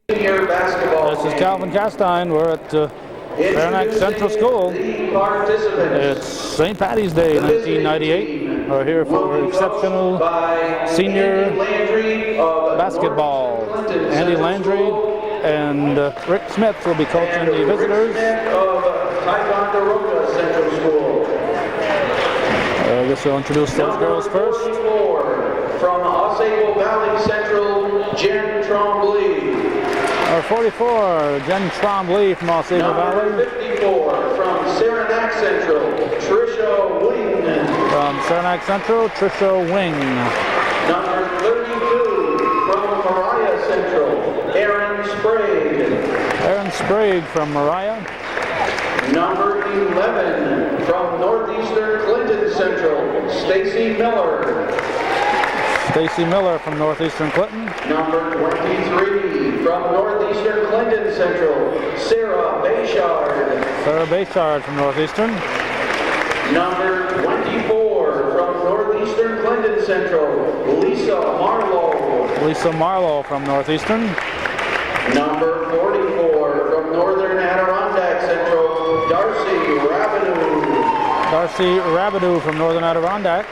Senior basketball. This is Calvin Castine. We're at Saranac Central School. It's St. Patty's Day 1998. We're here for exceptional senior basketball. Andy Landry and Rick Smith will be coaching the visitors. I guess we'll introduce those girls first. From Champlain Valley Central, Jen Trombley. Our 44, Jen Trombley from Champlain Valley. Number 54, from Saranac Central, Trisha Wing. From Saranac Central, Trisha Wing. Number 32, from Mariah Central, Aaron Sprague. Aaron Sprague from Mariah. Number 11, from Northeastern Clinton Central, Stacy Miller. Stacy Miller from Northeastern Clinton. Number 23, from Northeastern Clinton Central, Sarah Bayshard. Sarah Bayshard from Northeastern. Number 24, from Northeastern Clinton Central, Lisa Marlowe. Lisa Marlowe from Northeastern. Number 44, from Northern Adirondack Central, Darcy Rabideau. Darcy Rabideau from Northern Adirondack.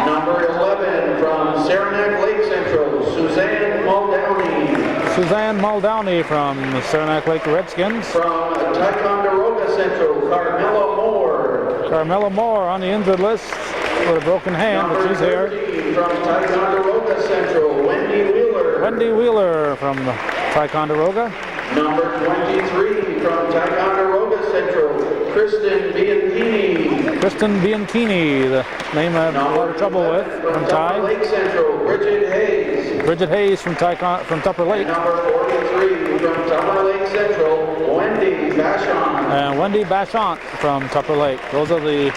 Number 11, from Saranac Lake Central, Suzanne Muldowney. Suzanne Muldowney from Saranac Lake Redskins. From Ticonderoga Central, Carmela Moore. Carmela Moore on the injured list with a broken hand, but she's here. Number 13, from Ticonderoga Central, Wendy Wheeler. Wendy Wheeler from Ticonderoga. Number 23, from Ticonderoga Central, Kristen Bianchini. Kristen Bianchini, the name I have a lot of trouble with, from Tupper Lake Central, Bridget Hayes. Bridget Hayes from Tupper Lake. And number 43, from Tupper Lake Central, Wendy Bachant. And Wendy Bachant from Tupper Lake. Those are the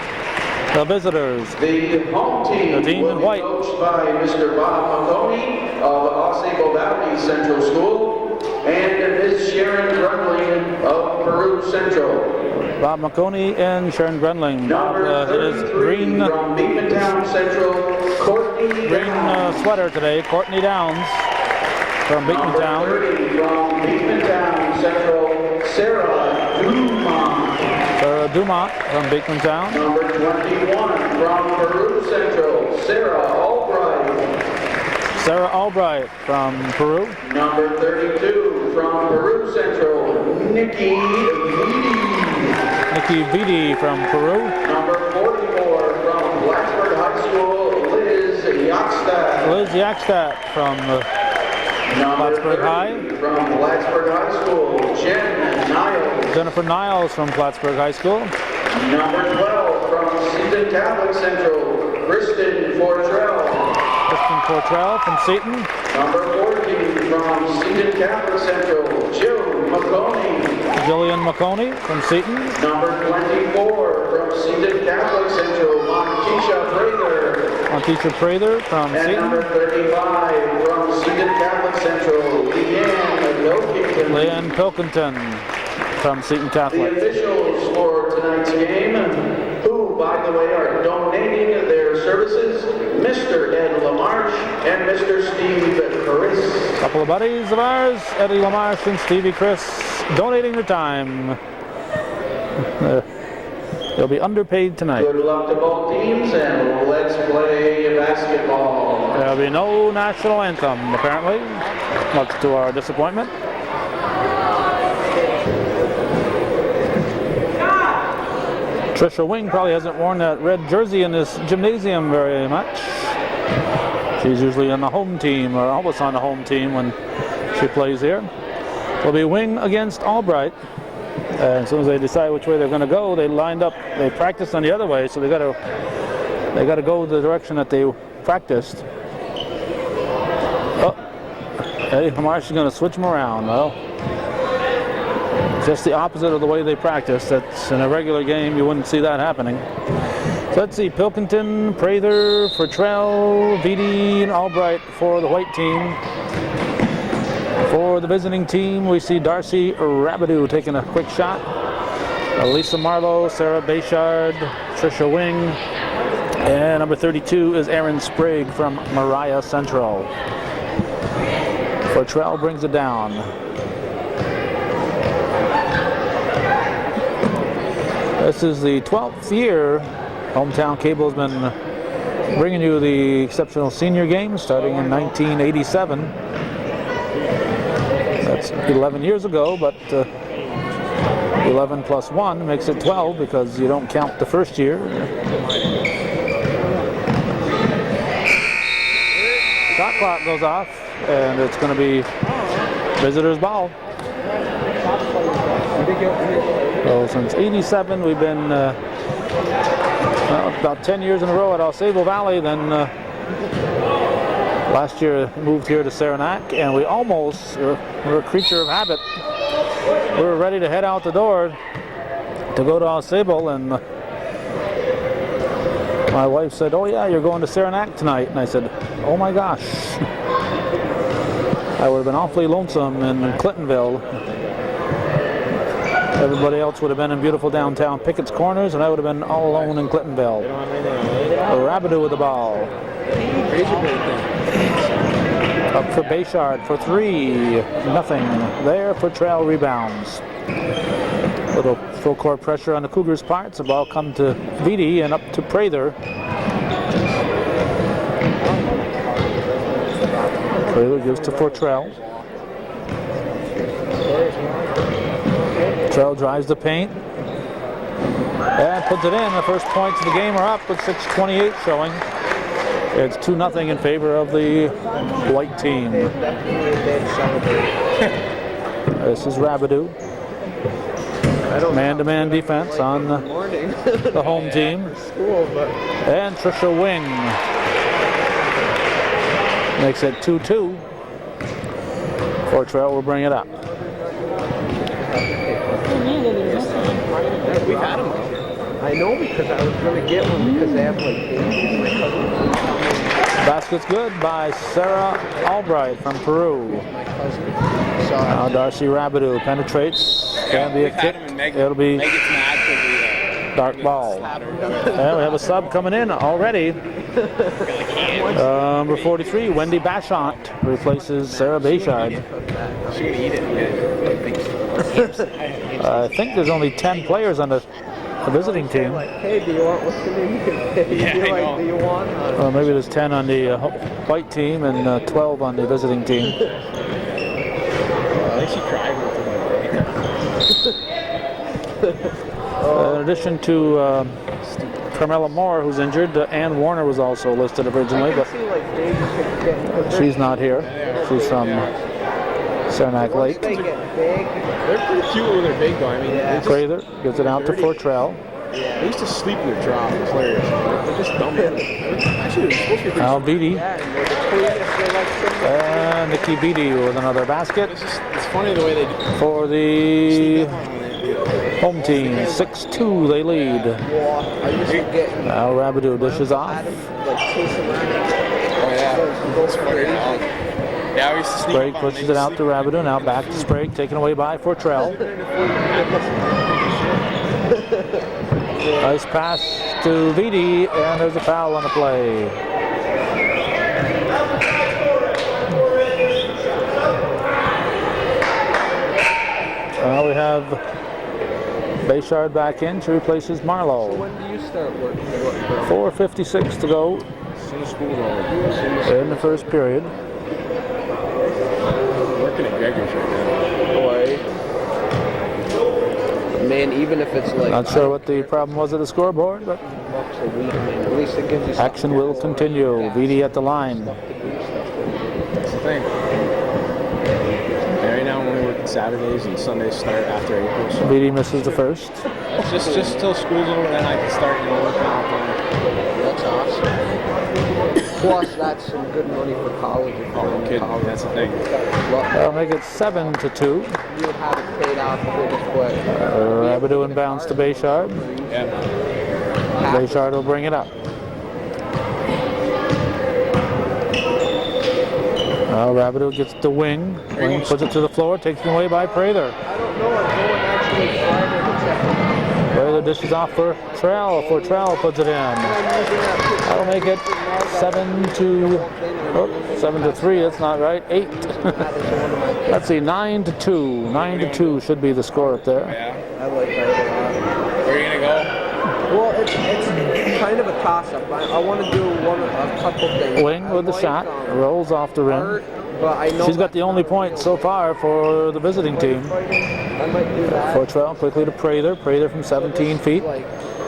visitors. The home team, the team will in be white, coached by Mr. Bob McConey of Champlain Valley Central School and Ms. Sharon Grunling of Peru Central. Bob McConey and Sharon Grunling. Number 33, green from Beekmantown Central, Courtney Downs. Sweater today, Courtney Downs from Beekmantown. Number 30, from Beekmantown Central, Sarah Dumont. Sarah Dumont from Beekmantown. Number 21, from Peru Central, Sarah Albright. Sarah Albright from Peru. Number 32, from Peru Central, Nikki Vidi. Nikki Vidi from Peru. Number 44, from Blacksburg High School, Liz Yakstad. Liz Yakstad from Plattsburgh High. From Plattsburgh High School, Jen Niles. Jennifer Niles from Plattsburgh High School. Number 12, from Seton Catholic Central, Kristen Fortrell. Kristen Fortrell from Seton. Number 14, from Seton Catholic Central, Jill McConey. Jillian McConey from Seton. Number 24, from Seton Catholic Central, Montisha Prather. Montisha Prather from And Seton. number 35, from Seton Catholic Central, Leanne Pilkington. Leanne Pilkington from Seton Catholic. The officials for tonight's game, who, by the way, are donating their services, Mr. Ed LaMarche and Mr. Steve Chris. A couple of buddies of ours, Eddie LaMarche and Stevie Chris, donating their time. They'll be underpaid tonight. Good luck to both teams, and let's play basketball. There'll be no national anthem, apparently, much to our disappointment. Trisha Wing probably hasn't worn that red jersey in this gymnasium very much. She's usually on the home team, or almost on the home team when she plays here. It'll be Wing against Albright. As soon as they decide which way they're going to go, they lined up. They practiced on the other way, so they got to go the direction that they practiced. Oh, Eddie LaMarche is going to switch them around. Well, just the opposite of the way they practice. That's in a regular game, you wouldn't see that happening. So let's see, Pilkington, Prather, Fortrell, Vidi, and Albright for the white team. For the visiting team, we see Darcy Rabideau taking a quick shot. Lisa Marlowe, Sarah Bayshard, Trisha Wing, and number 32 is Aaron Sprague from Mariah Central. Fortrell brings it down. This is the 12th year Hometown Cable has been bringing you the exceptional senior games starting in 1987. That's 11 years ago, but 11 plus 1 makes it 12 because you don't count the first year. Shot clock goes off, and it's going to be visitors' ball. So since '87, we've been about 10 years in a row at Champlain Valley. Then last year moved here to Saranac, and we almost we're a creature of habit. We were ready to head out the door to go to Ausable, and my wife said, "Oh yeah, you're going to Saranac tonight," and I said, "Oh my gosh." I would have been awfully lonesome in Clintonville. Everybody else would have been in beautiful downtown Pickett's Corners, and I would have been all alone in Clintonville. Rabideau with the ball. Up for Bayshard for 3. Nothing there for Trail rebounds. Little full court pressure on the Cougars' part. The ball come to Vitti and up to Prather. Prather gives to Fortrell. Fortrell drives the paint and puts it in. The first points of the game are up with 6:28 showing. It's 2-0 in favor of the white team. This is Rabideau. Man-to-man defense on the home team. And Trisha Wing makes it 2-2. Fortrell will bring it up. We've had them. I know because I was going to get one because they have like babies. My cousin. Basket's good by Sarah Albright from Peru. My cousin. Now Darcy Rabideau penetrates. Can be a kick. It'll be dark ball. And we have a sub coming in already. Number 43, Wendy Bashant replaces Sarah Bayshard. I think there's only 10 players on the visiting team. Like, hey, do you want what's the name? Do you want? Well, maybe there's 10 on the white team and 12 on the visiting team. I think she cried with In addition to Carmela Moore, who's injured, Ann Warner was also listed originally, but she's not here. She's from Saranac Lake. They get big. They're pretty cute when they're big, though. I mean, Prather gives it out to Fortrell. they used to sleep in their trough, the players. They're just dumb. Actually, they're supposed to be pretty Now Vitti Yeah, and they're the cleanest. They're like simple. and Nikki Vitti with another basket It's funny the way they do. for the home team. 6-2 they lead. I used to get Now Rabideau dishes off. like chase around. Oh, yeah. Those crazy. Yeah, we used to sneak Sprague up on them. pushes it out to Rabideau. Now back to Sprague, taken away by Fortrell. Nice pass to Vitti, and there's a foul on the play. Now we have Bayshard back in. She replaces Marlowe. When do you start working? 4:56 to go As soon as school's over. in the first period. Working at Gregor's right now. Man, even if it's like Not sure what the problem was at the scoreboard, but $5 a week, man, at least it gives you action will continue. Vitti at the line. That's the thing. Right now I'm only working Saturdays and Sundays start after April. So Vitti misses the first. just till school's over, then I can start, working out on. That's awesome. Plus, that's some good money for college. If Oh, you're no in kidding. college. That's the thing. That'll make it 7-2. You would have it paid off pretty quick. Rabideau inbounds to Bayshard. Yeah. Bayshard will bring it up. Rabideau gets the wing. Wing puts it to the floor, takes it away by Prather. I don't know. I'm going actually Friday to check it out. Prather dishes off for Trell. Fortrell puts it in. That'll make it 7-2. Oh, 7-3, that's not right. 8. That is one of my picks. Let's see, 9-2. 9-2 should be the score up there. Yeah. I like that a lot. Where are you gonna go? Well, it's kind of a toss-up. I want to do a couple things. Wing with the shot, rolls off the rim. Art, but I know She's got the that's only not a point real so far for the visiting team. I might do that. 4-12, quickly to Prather. Prather from 17 feet. Like,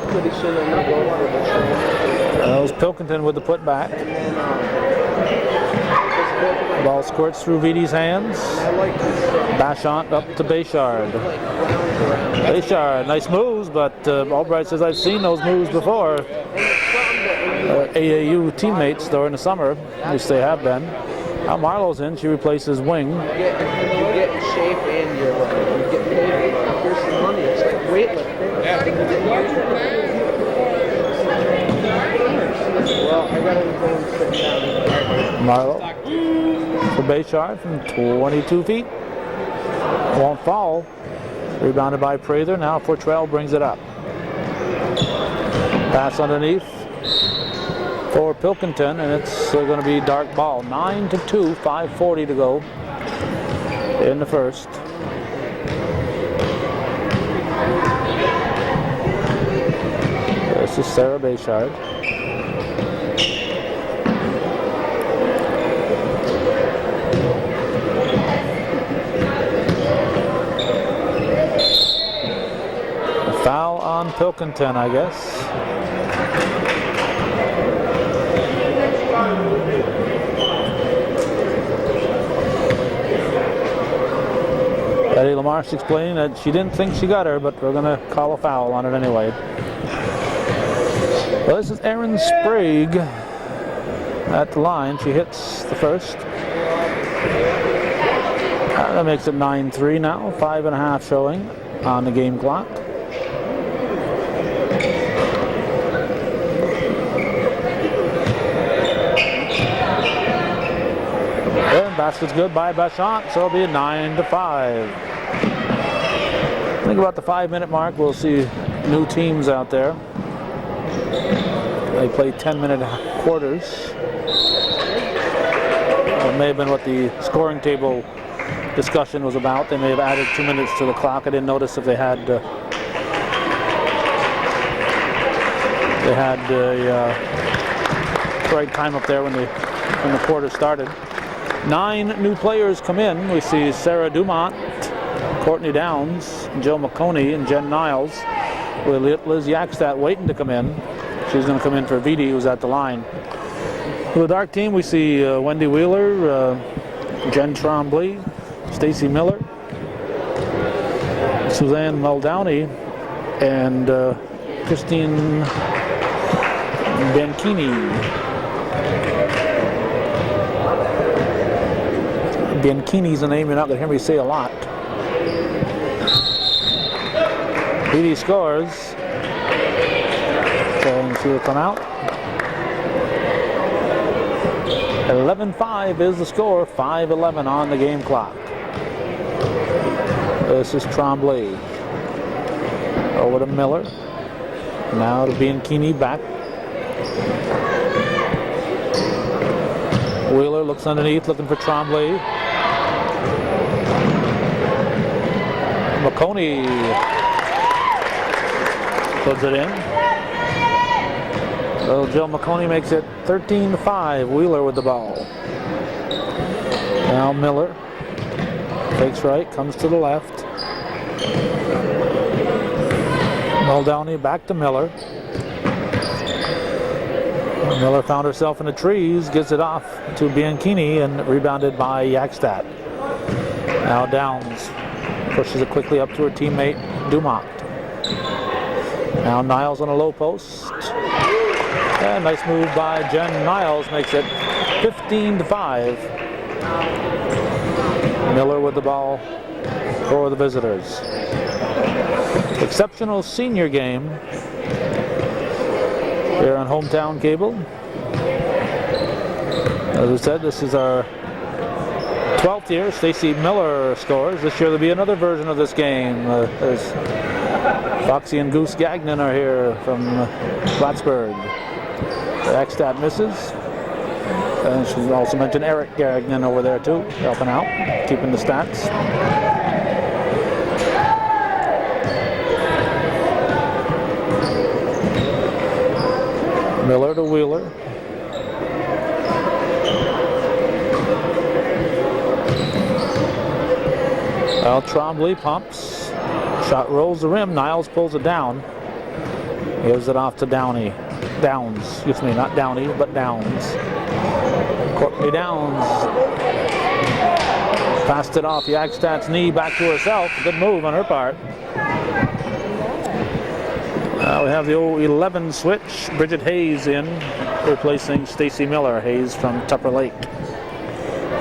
pretty soon I'm going to go for the shoulder. That was Pilkington with the putback. And then, Ball squirts through Vidi's hands. I like this. Bashant up to Bayshard. Like, rounds around. Bayshard, nice moves, but Albright says I've seen those moves before. AAU teammates during the summer, at least they have been. Now Marlowe's in, she replaces Wing. You get in shape and you get paid. Here's some money. It's like weightlifting. Yeah. Well, I gotta go and sit down. Marlowe for Bayshard from 22 feet. Won't fall. Rebounded by Prather. Now 4-12 brings it up. Pass underneath for Pilkington, and it's going to be dark ball. 9-2, 5:40 to go in the first. This is Sarah Bayshard. A foul on Pilkington, I guess. Eddie Lamarche explaining that she didn't think she got her, but we're going to call a foul on it anyway. Well, this is Erin Sprague at the line. She hits the first. That makes it 9-3 now. 5.5 showing on the game clock. And basket's good by Bashant, so it'll be 9-5. I think about the 5-minute mark, we'll see new teams out there. They play 10-minute quarters. It may have been what the scoring table discussion was about. They may have added 2 minutes to the clock. I didn't notice if they had the right time up there when the quarter started. 9 new players come in. We see Sarah Dumont, Courtney Downs, Jill McConey, and Jen Niles. With Liz Yakstadt waiting to come in. She's going to come in for Vidi, who's at the line. For the dark team, we see Wendy Wheeler, Jen Trombley, Stacy Miller, Suzanne Muldowney, and Christine Bianchini. Bianchini's a name you're not going to hear me say a lot. Vidi scores. And she will come out. 11-5 is the score. 5:11 on the game clock. This is Trombley. Over to Miller. Now to Bianchini back. Wheeler looks underneath, looking for Trombley. McConey puts it in. So Jill McConey makes it 13-5. Wheeler with the ball. Now Miller takes right, comes to the left. Muldowney back to Miller. Miller found herself in the trees, gets it off to Bianchini and rebounded by Yakstadt. Now Downs pushes it quickly up to her teammate Dumont. Now Niles on a low post. And nice move by Jen Niles makes it 15-5. Miller with the ball for the visitors. Exceptional senior game here on Hometown Cable. As I said, this is our 12th year. Stacy Miller scores. This year there'll be another version of this game. There's Foxy and Goose Gagnon are here from Plattsburgh. Yakstadt misses. And she also mentioned Eric Garrigan over there too, helping out, keeping the stats. Miller to Wheeler. Well, Trombley pumps. Shot rolls the rim. Niles pulls it down. Gives it off to Downey. Downs. Excuse me, not Downey, but Downs. Courtney Downs. Passed it off Jagstad's knee back to herself. Good move on her part. We have the 0-11 switch. Bridget Hayes in, replacing Stacy Miller. Hayes from Tupper Lake.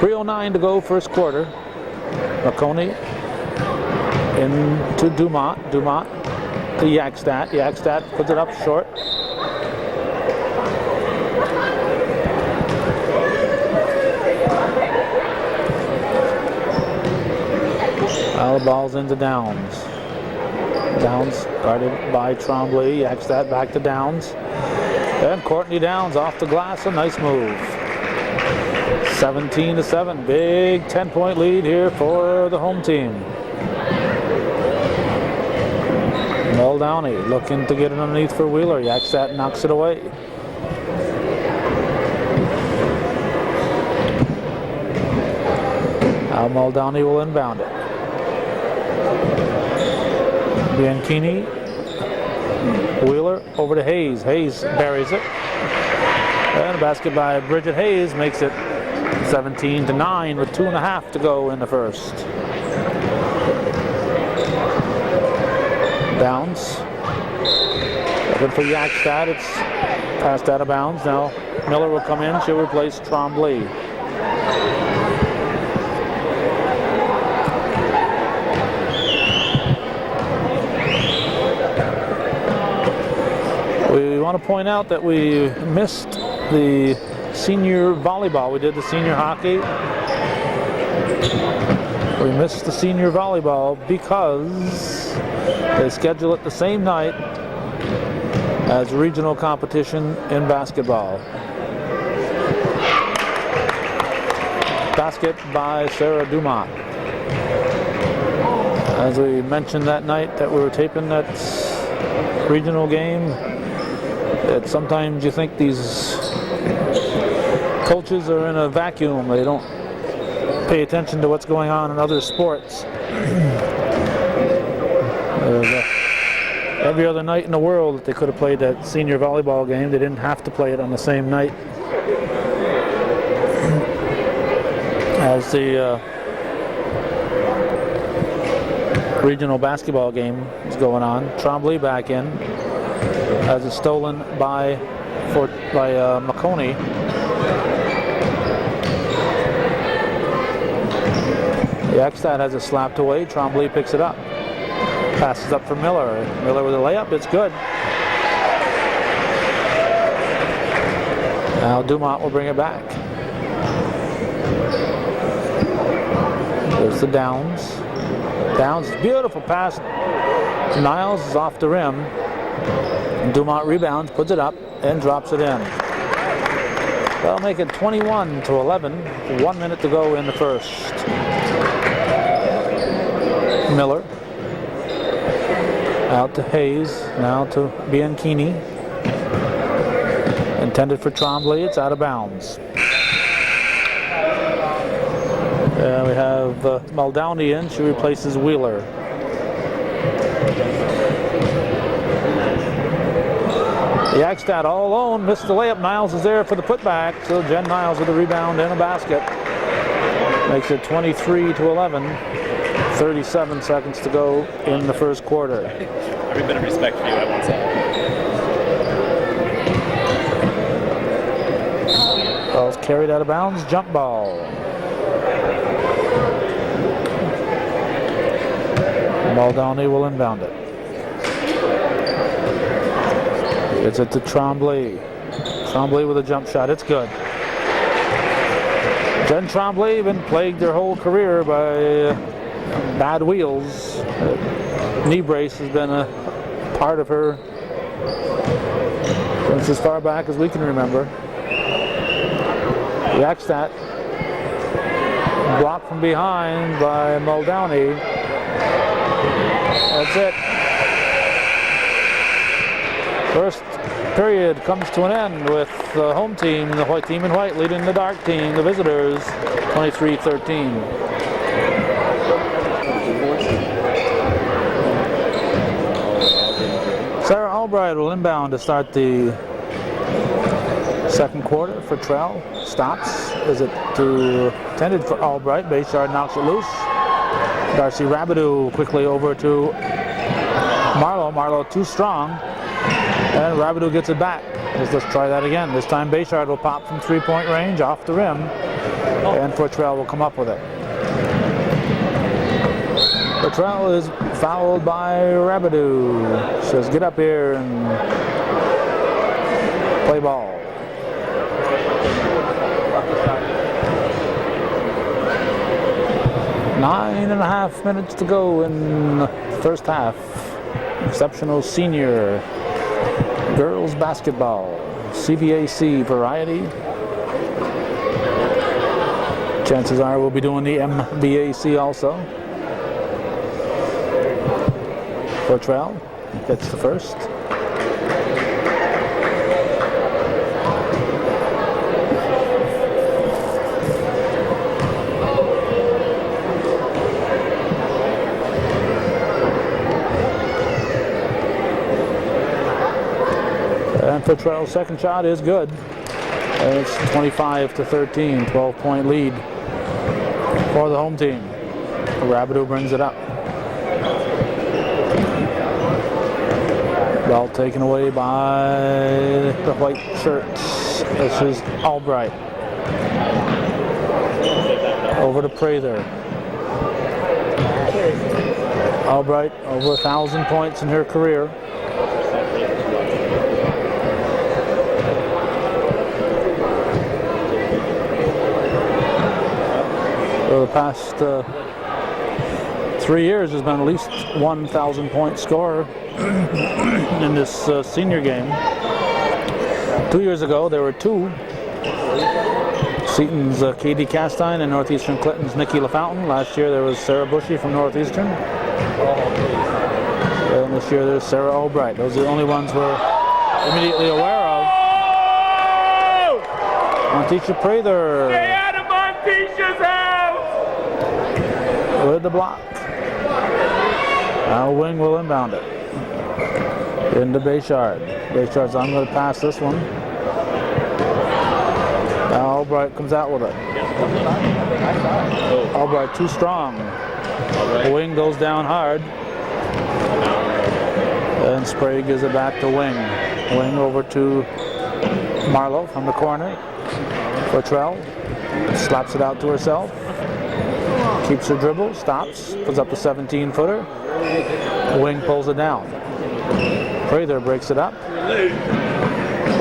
3:09 to go, first quarter. McConey into Dumont. Dumont to Jagstad. Jagstad puts it up short. All the ball's into Downs. Downs guarded by Trombley. Jagstad back to Downs. And Courtney Downs off the glass. A nice move. 17-7. Big 10-point lead here for the home team. Mel Downey looking to get it underneath for Wheeler. Jagstad knocks it away. Now Muldowney will inbound it. Bianchini. Wheeler over to Hayes. Hayes buries it. And a basket by Bridget Hayes makes it 17-9 with 2.5 to go in the first. Downs. Good for Jagstad. It's passed out of bounds. Now Miller will come in. She'll replace Trombley. We want to point out that we missed the senior volleyball. We did the senior hockey. We missed the senior volleyball because they schedule it the same night as regional competition in basketball. Basket by Sarah Dumont. As we mentioned that night that we were taping that regional game, that sometimes you think these coaches are in a vacuum. They don't pay attention to what's going on in other sports. Every other night in the world that they could have played that senior volleyball game, they didn't have to play it on the same night as the regional basketball game is going on. Trombley back in as it's stolen by McConey. Jagstad has it slapped away. Trombley picks it up. Passes up for Miller. Miller with a layup. It's good. Now Dumont will bring it back. There's the Downs. Downs, beautiful pass. Niles is off the rim. Dumont rebounds, puts it up, and drops it in. That'll make it 21-11. 1 minute to go in the first. Miller. Out to Hayes, now to Bianchini. Intended for Trombley, it's out of bounds. We have Muldowney in, she replaces Wheeler. Jagstad all alone, missed the layup. Niles is there for the putback, so Jen Niles with a rebound and a basket. Makes it 23-11. 37 seconds to go in the first quarter. Every bit of respect for you, I won't say. Ball's carried out of bounds, jump ball. Muldowney will inbound it. Gets it to Trombley. Trombley with a jump shot, it's good. Jen Trombley been plagued their whole career by bad wheels. Knee brace has been a part of her since as far back as we can remember. Yakstadt. Blocked from behind by Muldowney. That's it. First period comes to an end with the home team, the white team in white, leading the dark team, the visitors, 23-13. Sarah Albright will inbound to start the second quarter for Trell. Stops. Is it intended for Albright? Bayshard knocks it loose. Darcy Rabideau quickly over to Marlowe. Marlowe too strong. And Rabideau gets it back. Let's try that again. This time Bayshard will pop from 3-point range off the rim. And Fortrell will come up with it. Fortrell is fouled by Rabideau. Says get up here and play ball. 9.5 minutes to go in the first half. Exceptional senior girls basketball, CVAC variety. Chances are we'll be doing the MBAC also. Fortrell gets the first. And Fortrell's second shot is good. And it's 25-13, 12-point lead for the home team. Rabideau brings it up. Ball taken away by the white shirts. This is Albright. Over to Prather. Albright over 1,000 points in her career. For the past 3 years has been at least 1,000-point scorer in this senior game. 2 years ago there were two. Seaton's Katie Castine and Northeastern Clinton's Nikki LaFountain. Last year there was Sarah Bushy from Northeastern. And this year there's Sarah Albright. Those are the only ones we're immediately aware of. Montisha Prather. Stay out of Montisha's house! With the block. Now Wing will inbound it. Into Bayshard. Bayshard's I'm going to pass this one. Now Albright comes out with it. Albright too strong. Wing goes down hard. And Sprague gives it back to Wing. Wing over to Marlowe from the corner. Fortrell slaps it out to herself. Keeps her dribble, stops, puts up the 17-footer. Wing pulls it down. Prather breaks it up.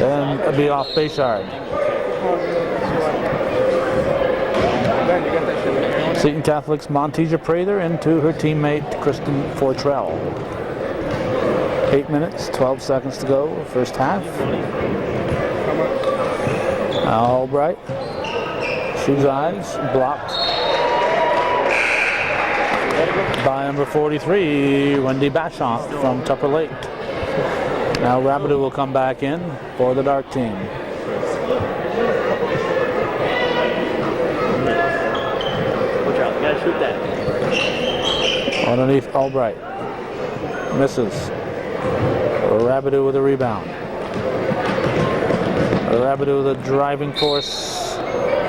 And it'll be off Bayshard. Seton Catholic's Montisha Prather into her teammate Kristen Fortrell. 8 minutes, 12 seconds to go, first half. Albright. Shoes eyes, blocked by number 43, Wendy Bachant from Tupper Lake. Now Rabideau will come back in for the dark team. Gotta shoot that. Underneath Albright. Misses. Rabideau with a rebound. Rabideau, the driving force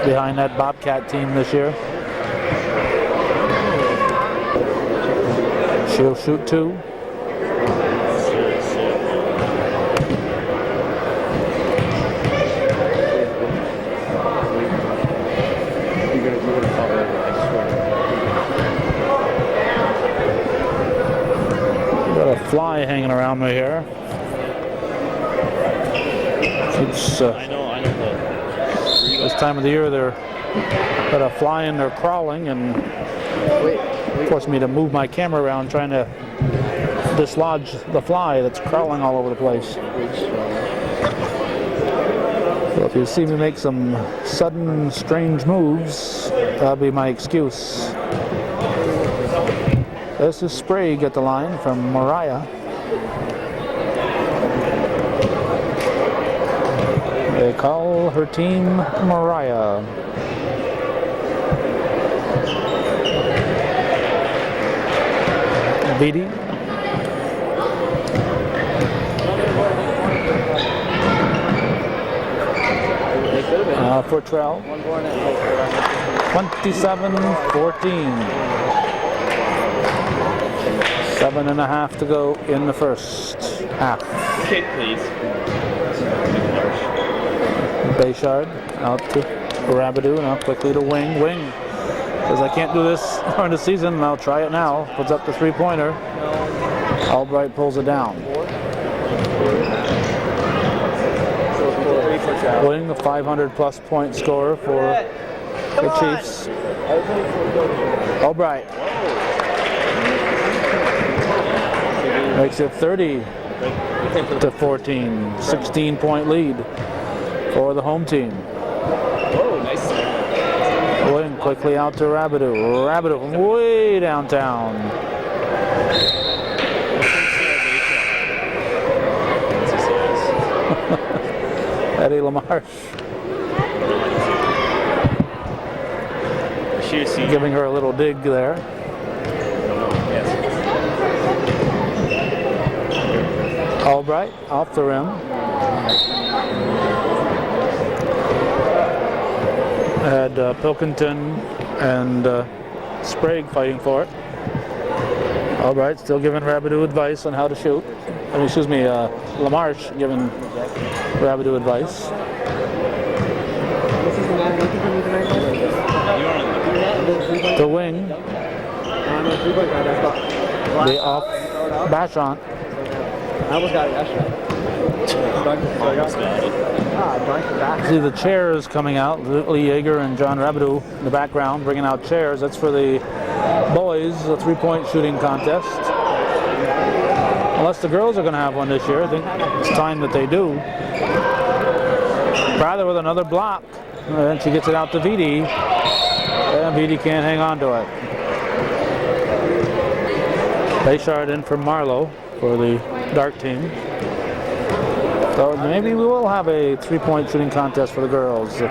behind that Bobcat team this year. She'll shoot two. Got a fly hanging around me here. It's I know this time of the year they're got a fly in there crawling and forced me to move my camera around trying to dislodge the fly that's crawling all over the place. The If you see me make some sudden, strange moves, that'll be my excuse. This is Sprague at the line from Mariah. They call her team Mariah. Beatty. For Trell. 27-14. 7.5 to go in the first half. Kid, please. Bayshard out to Rabidou, now quickly to Wing. Wing says, I can't do this during the season, and I'll try it now. Puts up the three-pointer. Albright pulls it down. Wing, the 500-plus point scorer for the Chiefs. Albright makes it 30-14, 16-point lead for the home team. Wing quickly out to Rabidou. Rabidou from way downtown. Eddie LaMarche giving her a little dig there. Albright off the rim. Had Pilkington and Sprague fighting for it. Albright still giving Rabidou advice on how to shoot. Excuse me, LaMarche giving Rabidou advice. The Wing. The off Bashant. I almost got it yesterday. See the chairs coming out. Lee Yeager and John Rabidou in the background bringing out chairs. That's for the boys, a three-point shooting contest. Unless the girls are going to have one this year. I think it's time that they do. Rather with another block. And she gets it out to Vitti. And Vitti can't hang on to it. Bayshard in for Marlowe for the dark team. So maybe we will have a three-point shooting contest for the girls. The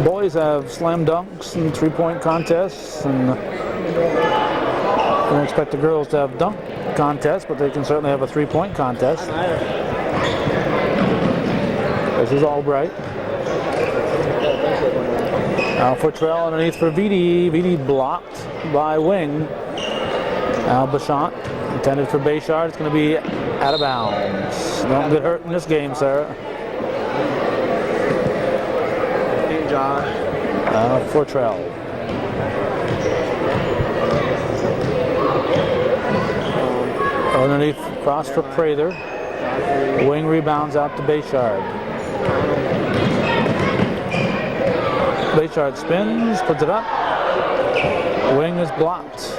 boys have slam dunks and three-point contests, and I don't expect the girls to have dunk contests, but they can certainly have a three-point contest. This is Albright. Now for Trell underneath for Vitti. Vitti blocked by Wing. Now Bashant intended for Bayshard. It's going to be out of bounds. Don't get hurt in this game, sir. Hey, Josh. For Trell. Underneath, cross for Prather. Wing rebounds out to Bayshard. Bayshard spins, puts it up. Wing is blocked.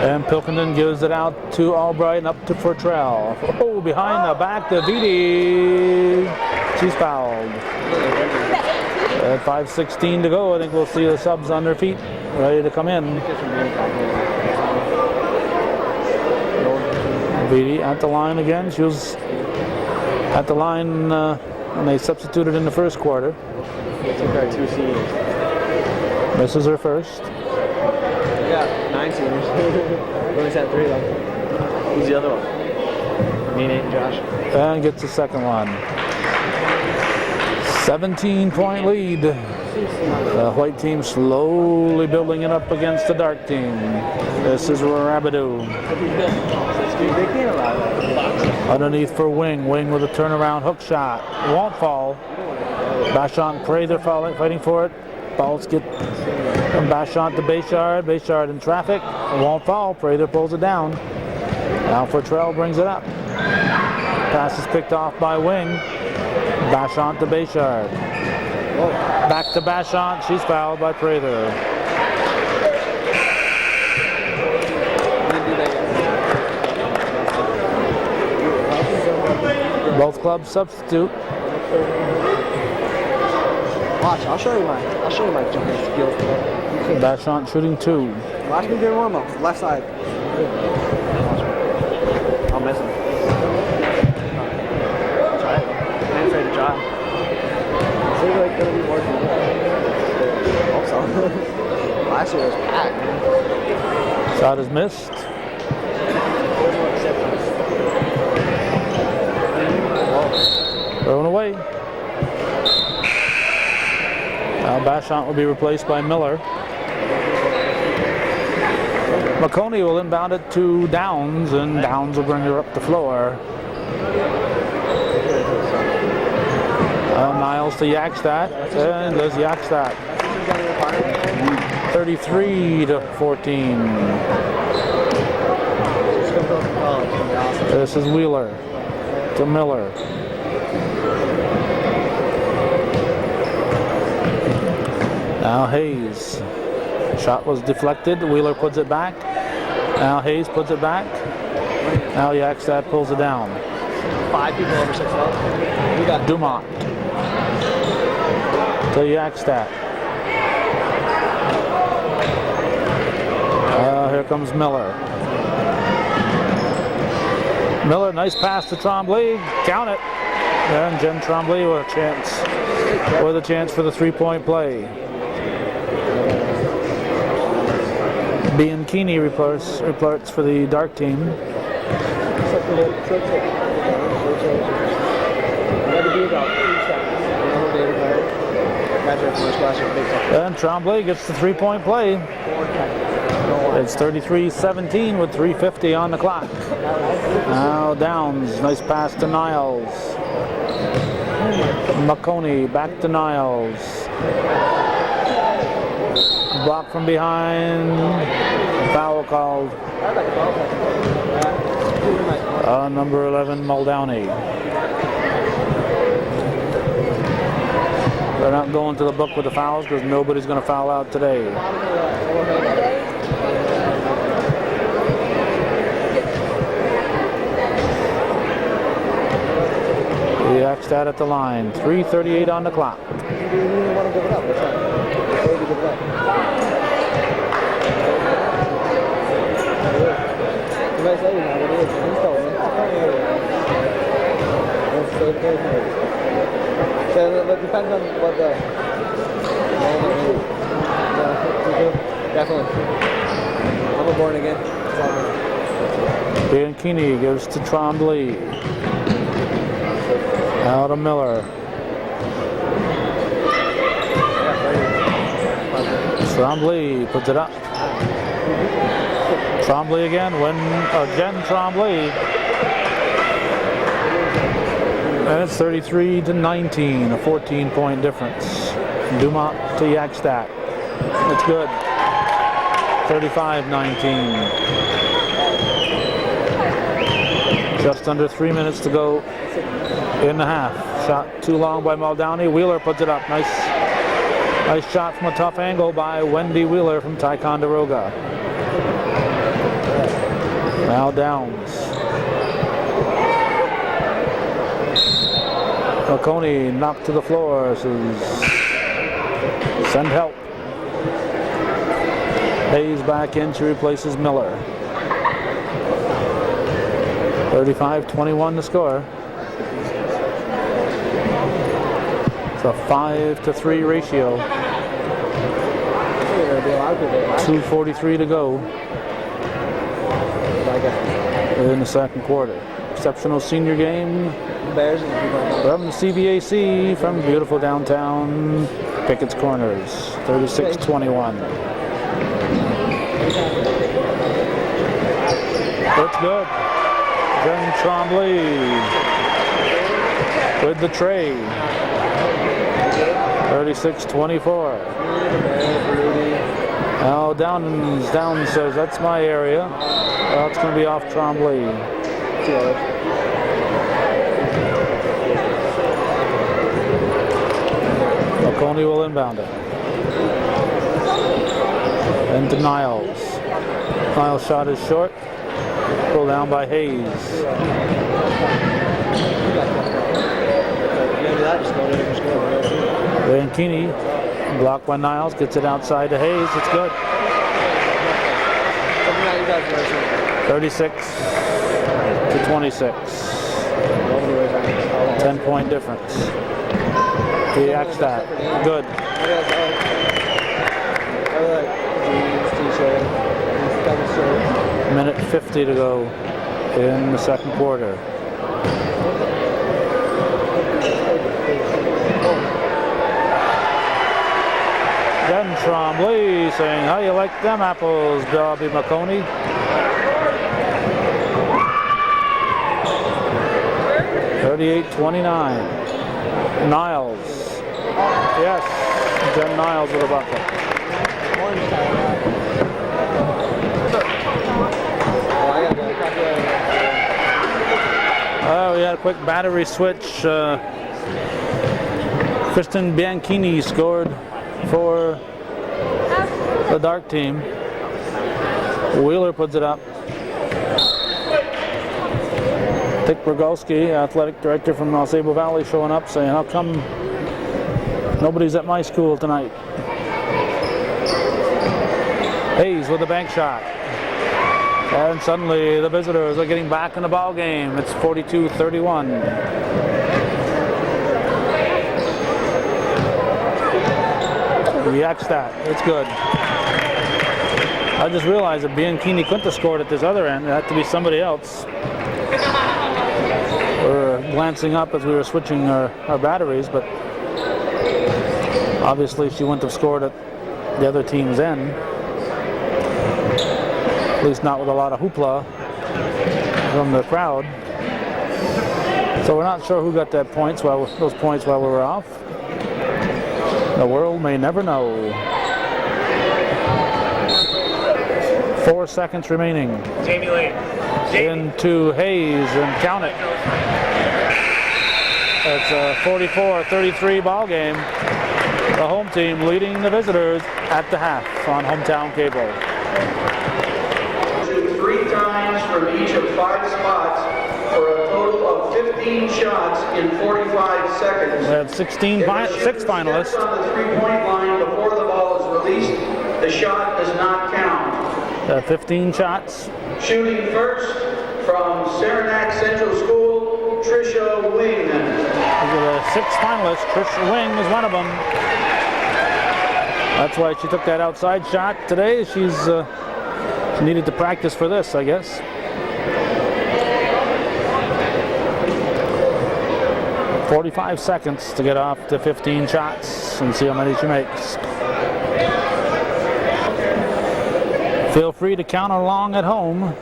And Pilkington gives it out to Albright and up to Fortrell. Oh, behind the back to Vitti. She's fouled. At 5:16 to go, I think we'll see the subs on their feet, ready to come in. Vitti at the line again. She was at the line when they substituted in the first quarter. They took our 2 seniors. This is her first. Yeah, 9 seniors. We only sent 3 though. Who's the other one? Me, Nate, and Josh. And gets the second one. 17-point lead. The white team slowly building it up against the dark team. This is Rabidou. They can't allow that. Underneath for Wing. Wing with a turnaround hook shot. Won't fall. Bashant Prather fighting for it. Balls get from Bashant to Bayshard. Bayshard in traffic. It won't fall. Prather pulls it down. Now Fortrell brings it up. Pass is picked off by Wing. Bashant to Bayshard. Back to Bashant. She's fouled by Prather. Both clubs substitute. Watch, I'll show you my jumping skills today. Bashant shooting 2. Watch me doing warm up. Left side. I'll miss him. Try it. I'm afraid to try. Is it like gonna be more fun? I hope so. Last year was packed, man. Shot is missed. Thrown away. Now Bashant will be replaced by Miller. McConey will inbound it to Downs, and Downs will bring her up the floor. Niles to Yakstad, and there's Yakstad. 33-14. This is Wheeler to Miller. Now Hayes. Shot was deflected. Wheeler puts it back. Now Hayes puts it back. Now Yakstad pulls it down. 5 people over 6 feet. We got Dumont to Yakstad. Here comes Miller. Miller, nice pass to Tremblay. Count it. And Jen Tremblay with a chance for the 3-point play. Bianchini reports for the dark team. And Tremblay gets the 3-point play. It's 33-17 with 3:50 on the clock. Now Downs, nice pass to Niles. McConey back to Niles. Block from behind. Foul called. Number 11, Muldowney. They're not going to the book with the fouls because nobody's going to foul out today. Yakstad at the line. 3:38 on the clock. So it depends on what the definitely. I'm a born again. Bianchini gives to Tremblay. Now to Miller. Tremblay puts it up. Tremblay again. Jen Tremblay. And it's 33-19, a 14-point difference. Dumont to Yakstad. It's good. 35-19. Just under 3 minutes to go in the half. Shot too long by Muldowney. Wheeler puts it up. Nice shot from a tough angle by Wendy Wheeler from Ticonderoga. Now Downs. McConey knocked to the floor. Says, send help. Hayes back in. She replaces Miller. 35-21 to score. It's a 5-3 ratio. 2:43 to go in the second quarter. Exceptional senior game from the CVAC from beautiful downtown Pickett's Corners. 36-21. That's good. Jen Tremblay with the tray. 36-24. Now Downs says, that's my area. Well, it's going to be off Tremblay. McConey will inbound it. And to Niles. Niles' shot is short. Pulled down by Hayes. that, just go to just go. Bianchini, blocked by Niles, gets it outside to Hayes. It's good. 36 to 26. 10-point difference. CVAC stat. Good. Minute 50 to go in the second quarter. Again, Trombley saying, how you like them apples, Bobby McConey? (38-29). Niles. Yes, Jen Niles with a bucket. We had a quick battery switch. Kristen Bianchini scored for the dark team. Wheeler puts it up. Dick Rogowski, athletic director from Sable Valley, showing up saying, how come nobody's at my school tonight? Hayes with a bank shot. And suddenly the visitors are getting back in the ball game. It's 42-31. CVAC stat. It's good. I just realized that Bianchini couldn't have scored at this other end. It had to be somebody else. We're glancing up as we were switching our batteries, but obviously she wouldn't have scored at the other team's end. At least not with a lot of hoopla from the crowd. So we're not sure who got those points while we were off. The world may never know. 4 seconds remaining. Jamie Lane. Into Hayes and count it. It's a 44-33 ball game. The home team leading the visitors at the half on Hometown Cable. 3 times from each of 5 spots for a total of 15 shots in 45 seconds. We have 6 finalists. On the 3-point line before the ball is released, the shot does not count. 15 shots. Shooting first from Saranac Central School, Trisha Wing. These are the 6 finalists. Trisha Wing is one of them. That's why she took that outside shot today. She needed to practice for this, I guess. "45 seconds to get off to 15 shots and see how many she makes. Feel free to count along at home.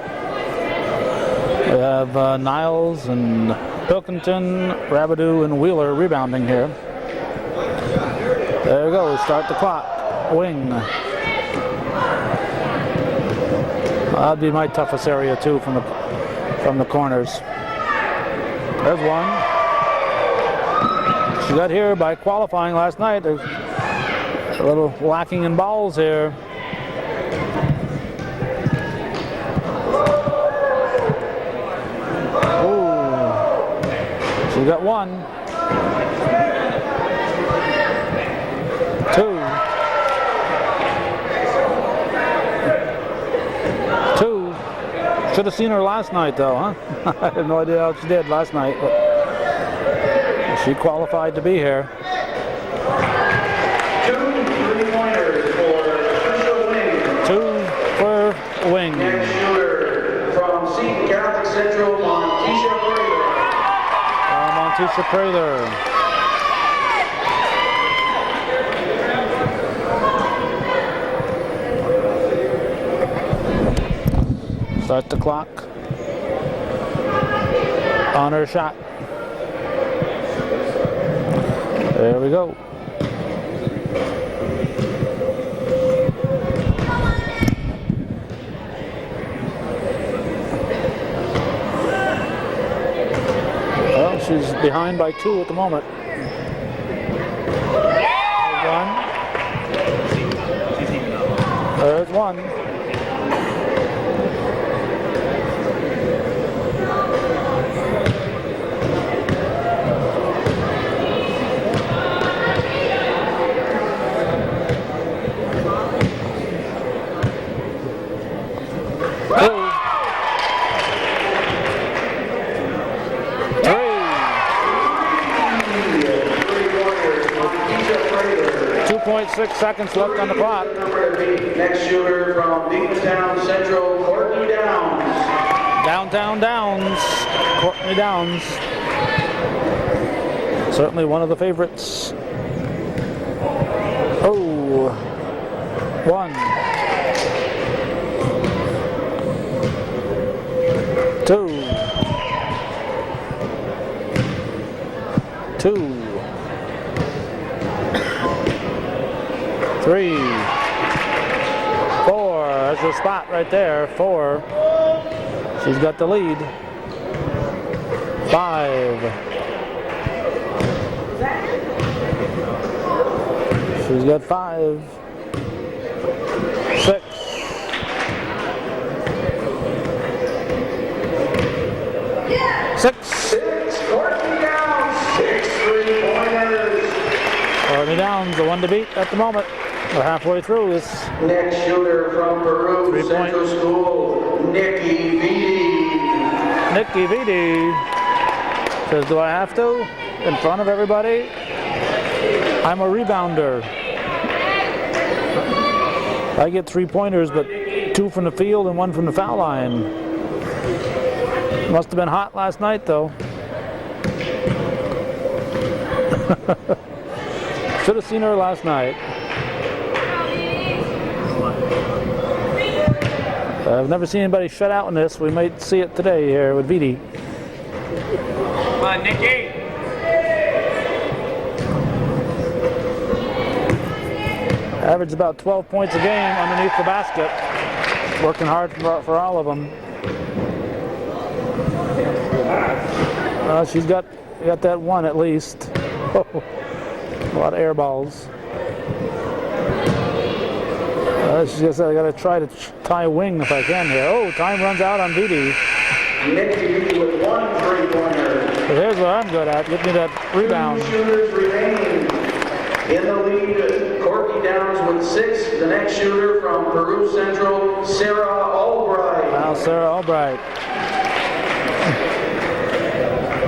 We have Niles and Pilkington, Rabideau, and Wheeler rebounding here. There we go. Start the clock. Wing. That'd be my toughest area too, from the corners. There's one. She got here by qualifying last night. There's a little lacking in balls here. We got 1, 2, 2. Should have seen her last night, though, huh? I have no idea how she did last night, but she qualified to be here. 2 3-pointers for Trisha Wing. 2 for Wing. Next shooter from Seton Catholic Central, Montisha Prather. Montisha Prather. Start the clock on her shot. There we go. Well, she's behind by 2 at the moment. There's one. 2, 3. 2.6 seconds left on the clock. Next shooter from Beatontown Central, Courtney Downs. Downtown Downs, Courtney Downs. Certainly one of the favorites. Oh, 1, 2, 3, 4. That's her spot right there. 4. She's got the lead. 5. She's got 5. 6. 6. Courtney Downs, 6 3-pointers. Courtney Downs, the one to beat at the moment. We're halfway through this. Next shooter from Peru 3-point. Central School, Nikki Vidi. Nikki Vidi says, do I have to? In front of everybody? I'm a rebounder. I get 3-pointers, but 2 from the field and 1 from the foul line. Must have been hot last night, though. Should have seen her last night. I've never seen anybody shut out in this. We might see it today here with Vidi. Come on, Nikki. Average about 12 points a game underneath the basket. Working hard for all of them. She's got that 1 at least. A lot of air balls. She just I got to try to tie a wing if I can here. Oh, time runs out on Vidi. Nikki Vidi with 1 3-pointer. So here's what I'm good at. Get me that rebound. 2 shooters remain. In the lead, Courtney Downs with 6. The next shooter from Peru Central, Sarah Albright. Wow, Sarah Albright.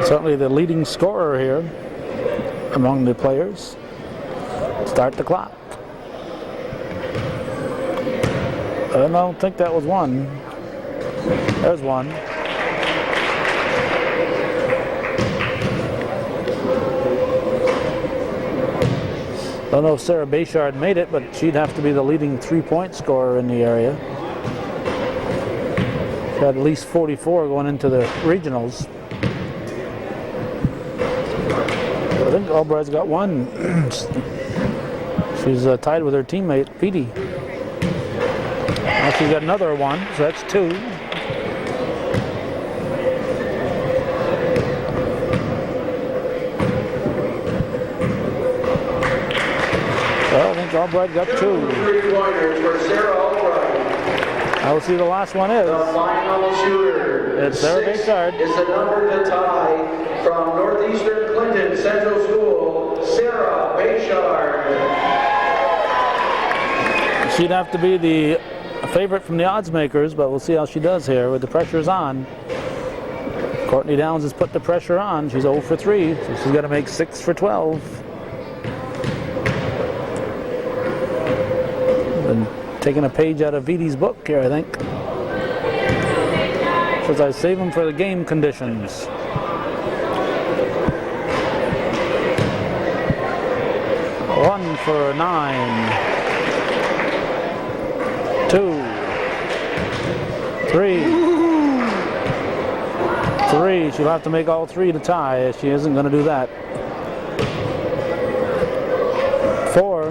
Certainly the leading scorer here among the players. Start the clock. I don't think that was 1. There's 1. I don't know if Sarah Bayshard made it, but she'd have to be the leading 3-point scorer in the area. She had at least 44 going into the regionals. I think Albright's got 1. She's tied with her teammate, Vidi. Now she's got another 1, so that's 2. Well, I think Albright got 2. 3-pointers for Sarah Albright. I will see the last one is. The final shooter. It's Sarah 6 Bayshard. is the number to tie from Northeastern Clinton Central School, Sarah Bayshard. She'd have to be the favorite from the odds makers, but we'll see how she does here with the pressure's on. Courtney Downs has put the pressure on. She's 0 for 3, so she's got to make 6 for 12. Been taking a page out of Vidi's book here, I think. Says I save them for the game conditions. One for 9. 2, 3. 3. She'll have to make all 3 to tie. She isn't going to do that. 4.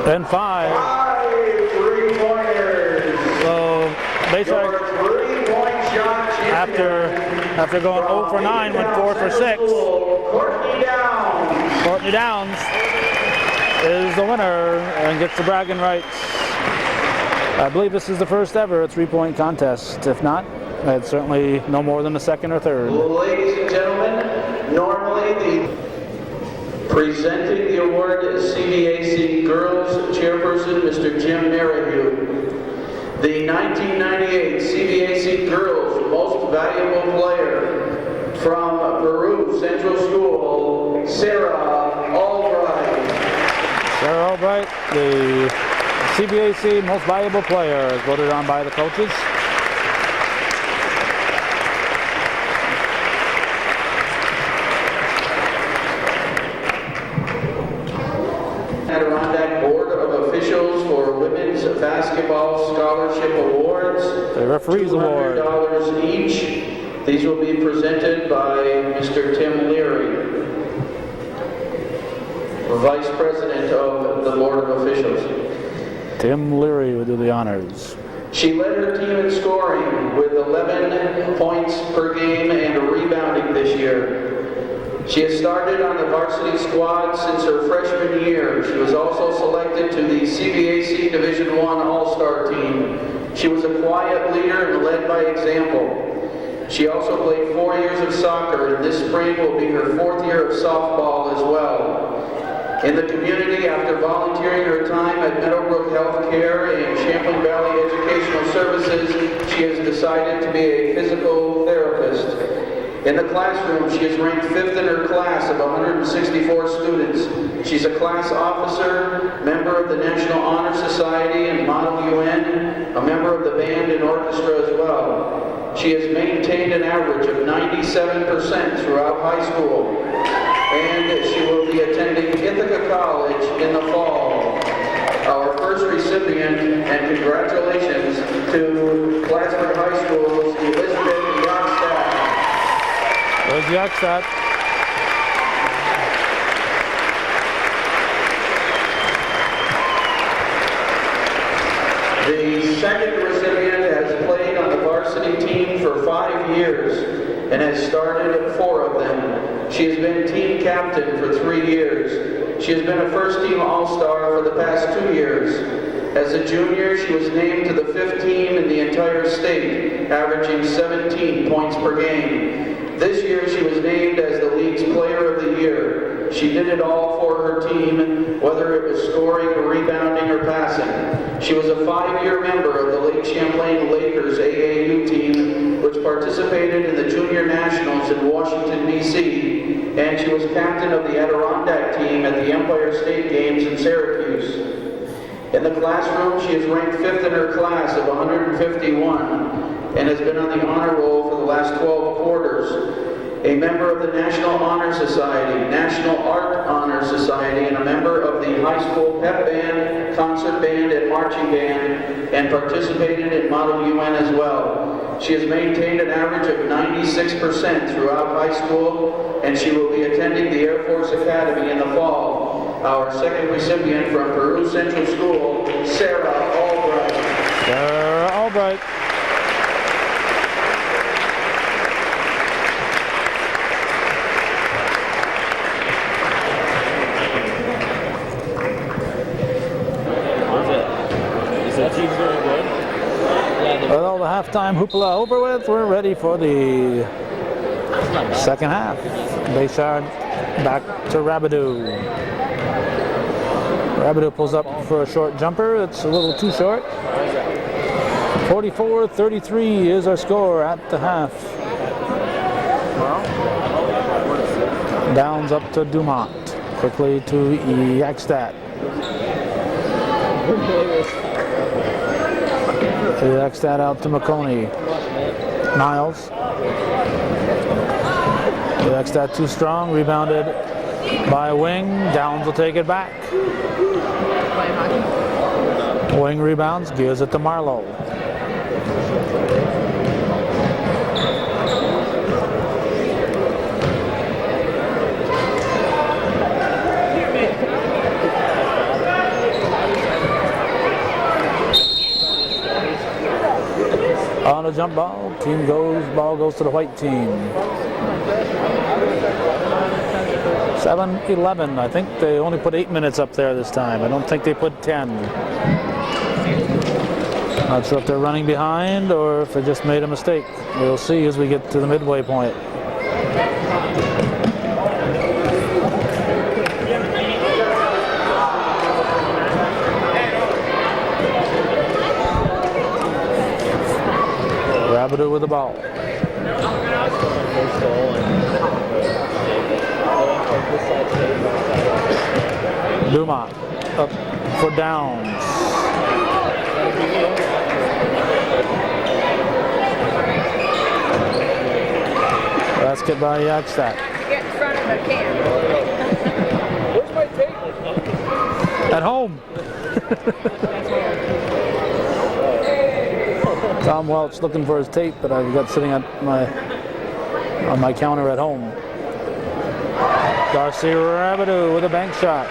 And 5. 5 3-pointers. So basically, Your 3-point shot after going 0 for 9, went 4 for 6. Courtney Downs. Courtney Downs is the winner and gets the bragging rights. I believe this is the first ever 3-point contest. If not, it's certainly no more than the 2nd or 3rd. Ladies and gentlemen, normally presenting the award is CVAC Girls Chairperson, Mr. Jim Merrihew. The 1998 CVAC Girls Most Valuable Player from Peru Central School, Sarah Albright. Sarah Albright, the CVAC Most Valuable Player, is voted on by the coaches. Adirondack Board of Officials for Women's Basketball Scholarship Awards. The referees award. $200 each. These will be presented by Mr. Tim Leary, Vice President of the Board of Officials. Tim Leary will do the honors. She led her team in scoring with 11 points per game and rebounding this year. She has started on the varsity squad since her freshman year. She was also selected to the CVAC Division I All-Star team. She was a quiet leader and led by example. She also played 4 years of soccer, and this spring will be her 4th year of softball as well. In the community, after volunteering her time at Meadowbrook Healthcare and Champlain Valley Educational Services, she has decided to be a physical therapist. In the classroom, she is ranked 5th in her class of 164 students. She's a class officer, member of the National Honor Society and Model UN, a member of the band and orchestra as well. She has maintained an average of 97% throughout high school, and she will be attending Ithaca College in the fall. Our first recipient, and congratulations to Plattsburgh High School's Elizabeth Youngstadt. There's Youngstadt. The second recipient has played on the varsity team for 5 years and has started 4 of them. She has been team captain for 3 years. She has been a first-team All-Star for the past 2 years. As a junior, she was named to the 5th team in the entire state, averaging 17 points per game. This year, she was named as the league's Player of the Year. She did it all for her team, whether it was scoring, rebounding, or passing. She was a 5-year member of the Lake Champlain Lakers AAU team, which participated in the Junior Nationals in Washington, D.C., and she was captain of the Adirondack team at the Empire State Games in Syracuse. In the classroom, she is ranked 5th in her class of 151 and has been on the honor roll for the last 12 quarters. A member of the National Honor Society, National Art Honor Society, and a member of the high school pep band, concert band, and marching band, and participated in Model UN as well. She has maintained an average of 96% throughout high school, and she will be attending the Air Force Academy in the fall. Our second recipient from Peru Central School, Sarah Albright. Sarah Albright. With all the halftime hoopla over with, we're ready for the second half. Bayshard back to Rabideau. Rabideau pulls up for a short jumper. It's a little too short. 44-33 is our score at the half. Downs up to Dumont. Quickly to Yakstad. Yakstad out to McConey. Niles. Yakstad too strong. Rebounded by Wing. Downs will take it back. Wing rebounds. Gives it to Marlowe. On a jump ball, ball goes to the white team. 7-11, I think they only put 8 minutes up there this time. I don't think they put 10. Not sure if they're running behind or if they just made a mistake. We'll see as we get to the midway point. Rabideau with the ball. First goal and Dumont up for Downs. Basket by Yakstad. Get in front of the camera. where's my tape? At home. Tom Welch looking for his tape that I've got sitting on my counter at home. Darcy Rabideau with a bank shot.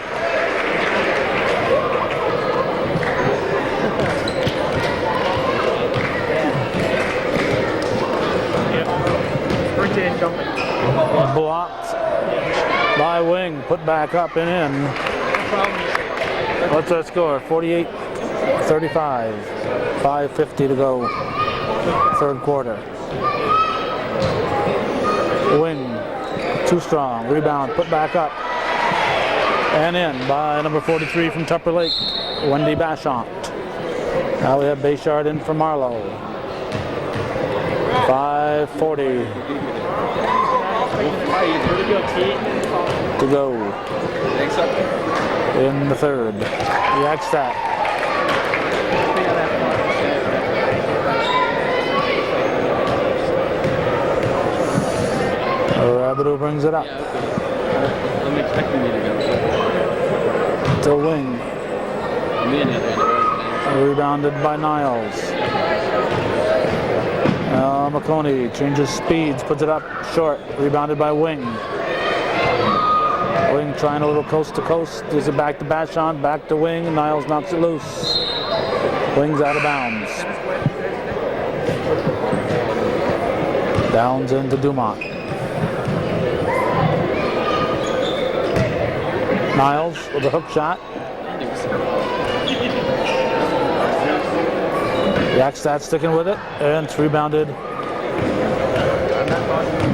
Blocked by Wing, put back up and in. What's that score? 48-35. 5:50 to go. Third quarter. Wing, too strong. Rebound, put back up and in by number 43 from Tupper Lake, Wendy Bachant. Now we have Bayshard in for Marlowe. 5:40 to go in the third. Yakstad. Rabideau brings it up. I'm expecting you to go. To Wing. Rebounded by Niles. McConey changes speeds, puts it up short. Rebounded by Wing. Wing trying a little coast to coast. Gives it back to Bachant, back to Wing. Niles knocks it loose. Wing's out of bounds. Downs into Dumont. Niles with a hook shot. Yakstad sticking with it, and it's rebounded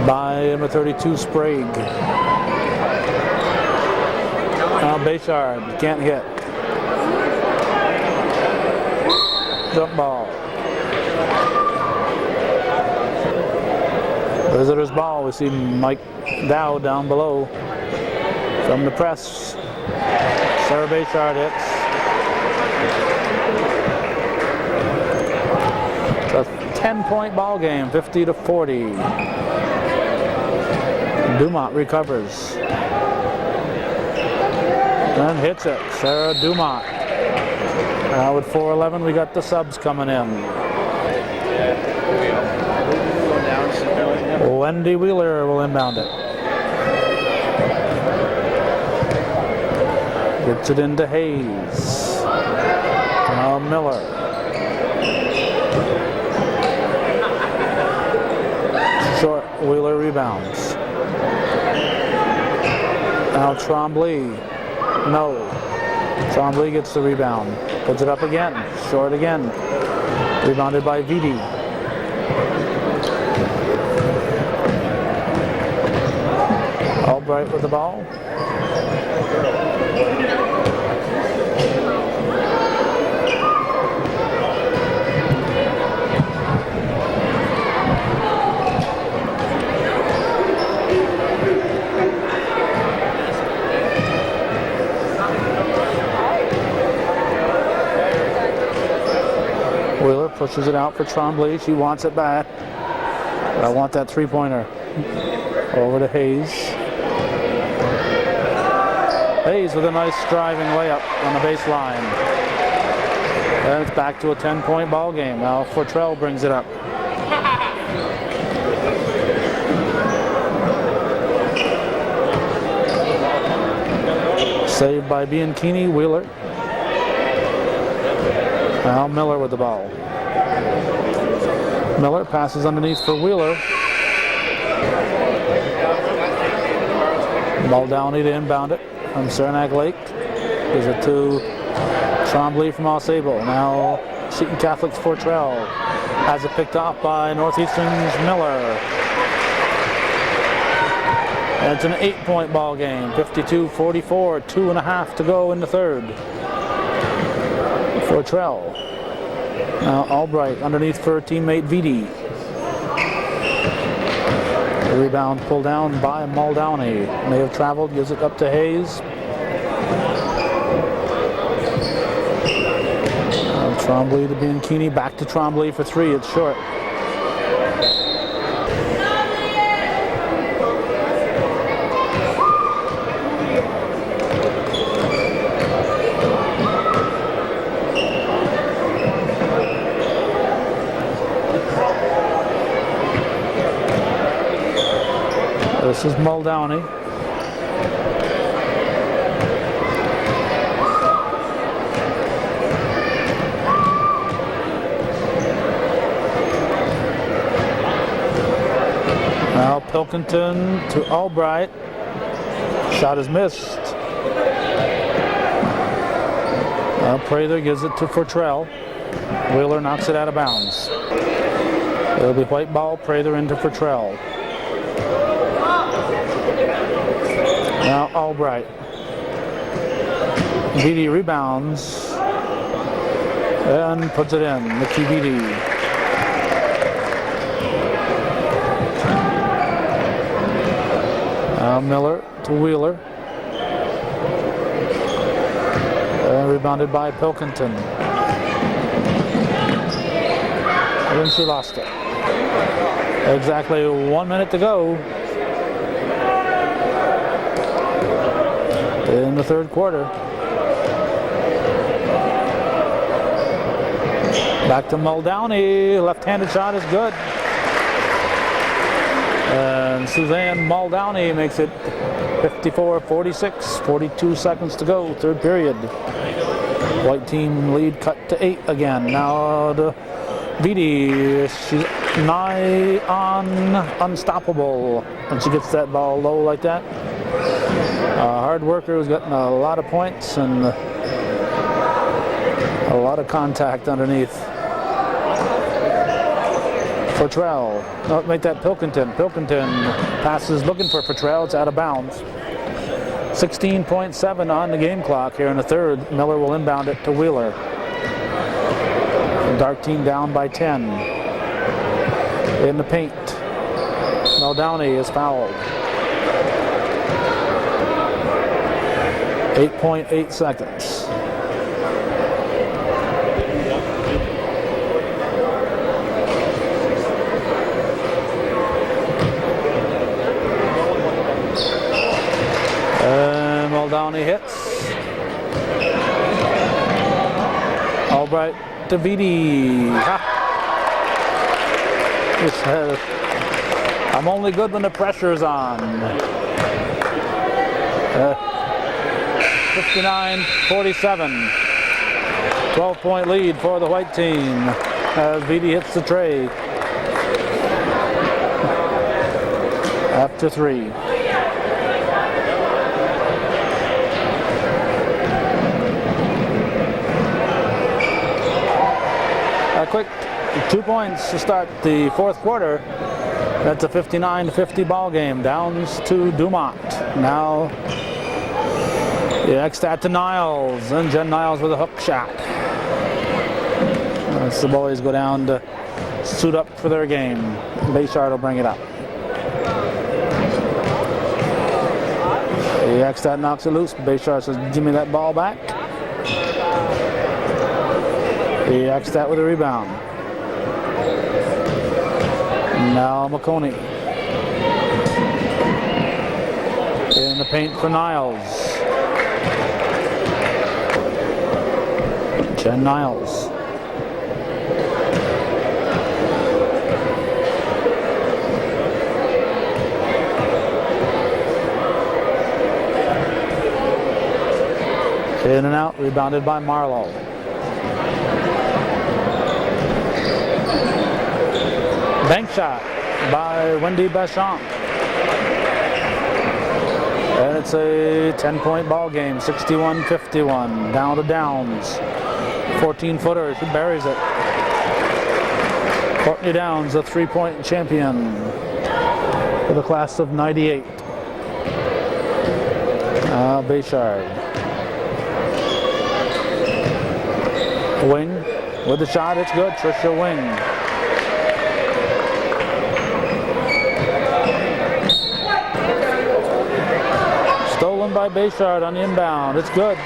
by number 32 Sprague. Now Bayshard can't hit. Jump ball. Visitors ball. We see Mike Dow down below from the press. Sarah Bayshard hits. It's a 10-point ball game, 50-40. Dumont recovers and hits it. Sarah Dumont. Now with 4:11, we got the subs coming in. Wendy Wheeler will inbound it. Gets it into Hayes. Now Miller. Short, Wheeler rebounds. Now Trombley. No. Trombley gets the rebound. Puts it up again. Short again. Rebounded by Vitti. Albright with the ball. Wheeler pushes it out for Trombley. She wants it back. But I want that three-pointer. Over to Hayes. Hayes with a nice driving layup on the baseline. And it's back to a 10-point ball game. Now Fortrell brings it up. Saved by Bianchini. Wheeler. Now Miller with the ball. Miller passes underneath for Wheeler. Ball down, need to inbound it from Saranac Lake. Gives it to Trombley from Ausable. Now Seton Catholic's Fortrell has it picked off by Northeastern's Miller. And it's an 8-point ball game, 52-44, 2.5 to go in the third. Fortrell. Now Albright underneath for teammate Vitti. The rebound pulled down by Muldowney. May have traveled, gives it up to Hayes. Trombley to Bianchini, back to Trombley for three, it's short. This is Muldowney. Now Pilkington to Albright. Shot is missed. Now Prather gives it to Fortrell. Wheeler knocks it out of bounds. It'll be white ball, Prather into Fortrell. Now Albright. Beatty rebounds and puts it in. Mickey Beatty. Now Miller to Wheeler. Rebounded by Pilkington. And then she lost it. Exactly 1 minute to go in the third quarter. Back to Muldowney. Left-handed shot is good. And Suzanne Muldowney makes it 54-46. 42 seconds to go, third period. White team lead cut to 8 again. Now to Beatty. She's nigh on unstoppable when she gets that ball low like that. Hard worker who's gotten a lot of points and a lot of contact underneath. Fortrell. Oh, make that Pilkington. Pilkington passes looking for Fortrell. It's out of bounds. 16.7 on the game clock here in the third. Miller will inbound it to Wheeler. The dark team down by 10. In the paint. Muldowney is fouled. 8.8 seconds. And Muldowney hits. Albright to Beatty. I'm only good when the pressure's on. 59-47. 12-point lead for the white team as Beatty hits the tray. After three. A quick 2 points to start the fourth quarter. That's a 59-50 ball game. Downs to Dumont. Now next that to Niles, and Jen Niles with a hook shot. As the boys go down to suit up for their game. Bayshard will bring it up. Ekstad knocks it loose. Bayshard says, give me that ball back. Ekstad with a rebound. Now McConey. In the paint for Niles. Jen Niles. In and out, rebounded by Marlowe. Bank shot by Wendy Bachamp. And it's a 10-point ball game, 61-51. Down to Downs. 14-footer, she buries it. Courtney Downs, a three-point champion for the class of 98. Bayshard. Wing with the shot, it's good. Trisha Wing. by Bayshard on the inbound. It's good.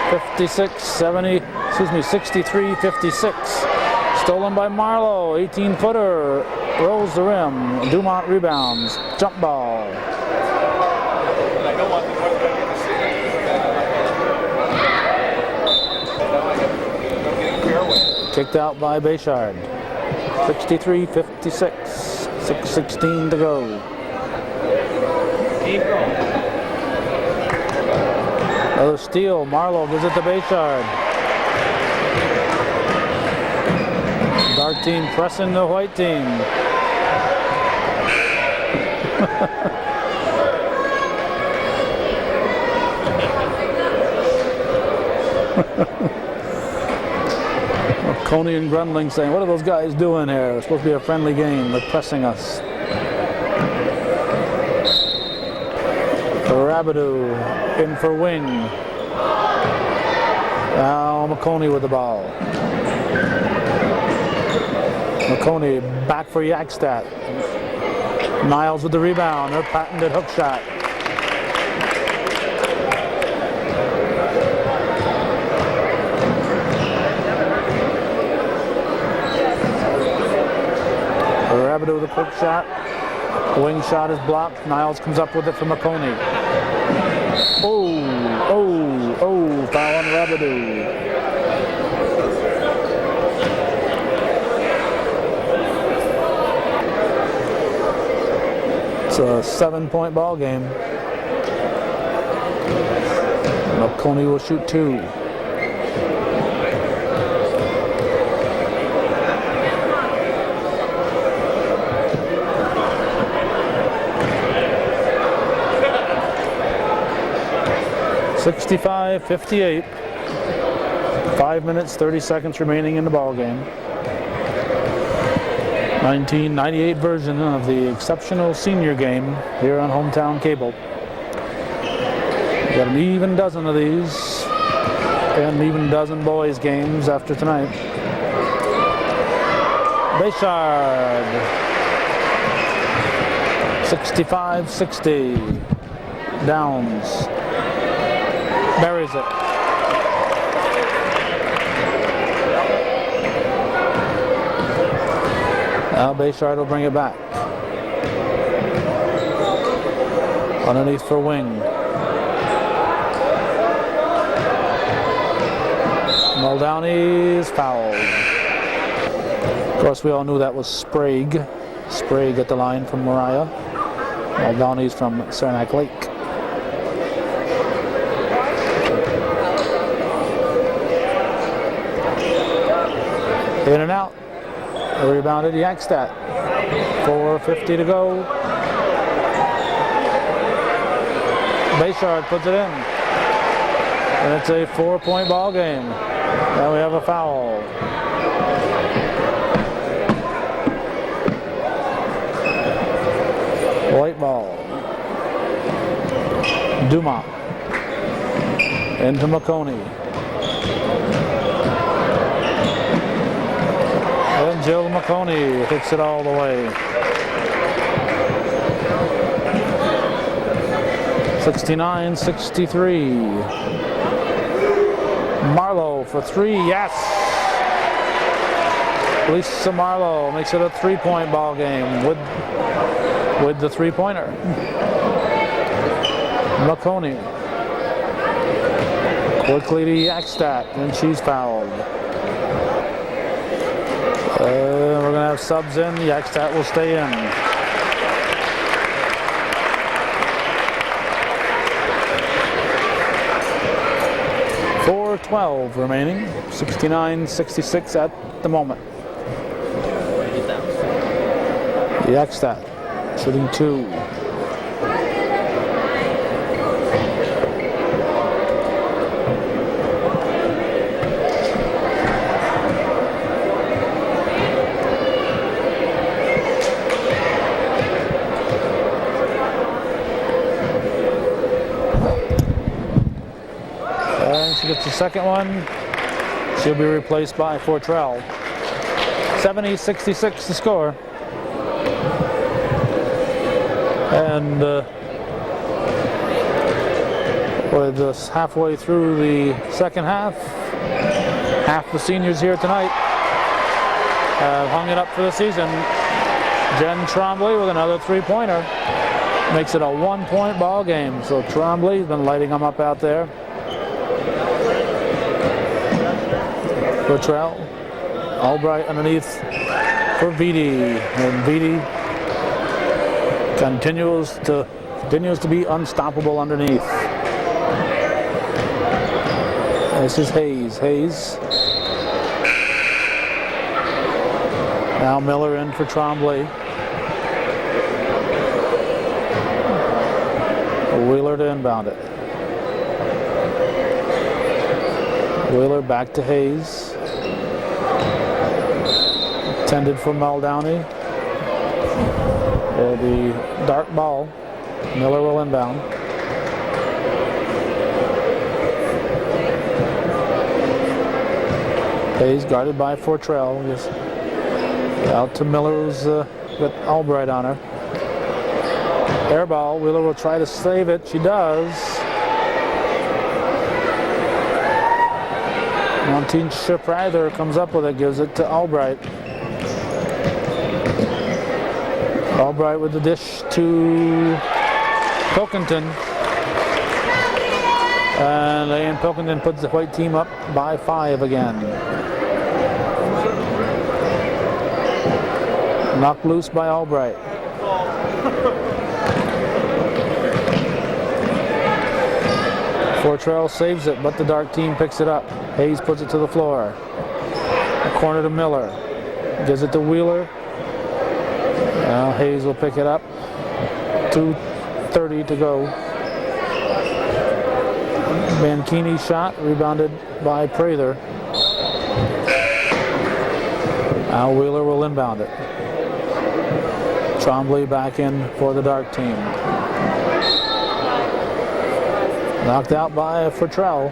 63-56. Stolen by Marlowe. 18-footer. Rolls the rim. Dumont rebounds. Jump ball. Kicked out by Bayshard. 63-56. 6:16 to go. Another steal. Marlowe gives it to Bayshard. Dark team pressing the white team. Coney and Grundling saying, what are those guys doing here? It's supposed to be a friendly game. They're pressing us. Rabideau in for Wing. Now McConey with the ball. McConey back for Yakstad. Niles with the rebound. Her patented hook shot. Rabideau with a quick shot. Wing shot is blocked. Niles comes up with it for McConey. Oh, foul on Rabideau. It's a 7-point ball game. McConey will shoot 2. (65-58). 5 minutes, 30 seconds remaining in the ball game. 1998 version of the exceptional senior game here on Hometown Cable. Got an even dozen of these, and an even dozen boys games after tonight. Bayshard. 65-60. Downs. Buries it. Now Bayshard will bring it back. Underneath for Wing. Muldowney is fouled. Of course, we all knew that was Sprague. Sprague at the line from Mariah. Muldowney's from Saranac Lake. In and out. Rebounded Yakstad. 4:50 to go. Bayshard puts it in. And it's a 4-point ball game. Now we have a foul. White ball. Dumont. Into McConey. And Jill McConey hits it all the way. 69-63. Marlowe for 3, yes! Lisa Marlowe makes it a 3-point ball game with the 3-pointer. McConey. Quickly to Yakstad, and she's fouled. We're going to have subs in. Yakstad will stay in. .4:12 remaining. 69-66 at the moment. Yakstad shooting 2. She gets the second one. She'll be replaced by Fortrell. 70-66 the score. And We're just halfway through the second half. Half the seniors here tonight have hung it up for the season. Jen Trombley with another three-pointer. Makes it a 1-point ball game. So Trombley's been lighting them up out there. Luttrell, Albright underneath for Vitti, and Vitti continues to be unstoppable underneath. This is Hayes. Hayes. Now Miller in for Trombley. Wheeler to inbound it. Wheeler back to Hayes. Intended for Muldowney. Will be dark ball. Miller will inbound. Hayes guarded by Fortrell. Just out to Miller, who's got Albright on her. Air ball. Wheeler will try to save it. She does. Monteen Prather comes up with it, gives it to Albright. Albright with the dish to Pilkington. And Leanne Pilkington puts the white team up by 5 again. Knocked loose by Albright. Fortrell saves it, but the dark team picks it up. Hayes puts it to the floor. A corner to Miller. Gives it to Wheeler. Now Hayes will pick it up. 2:30 to go. Mankini shot, rebounded by Prather. Now Wheeler will inbound it. Trombley back in for the dark team. Knocked out by Fortrell.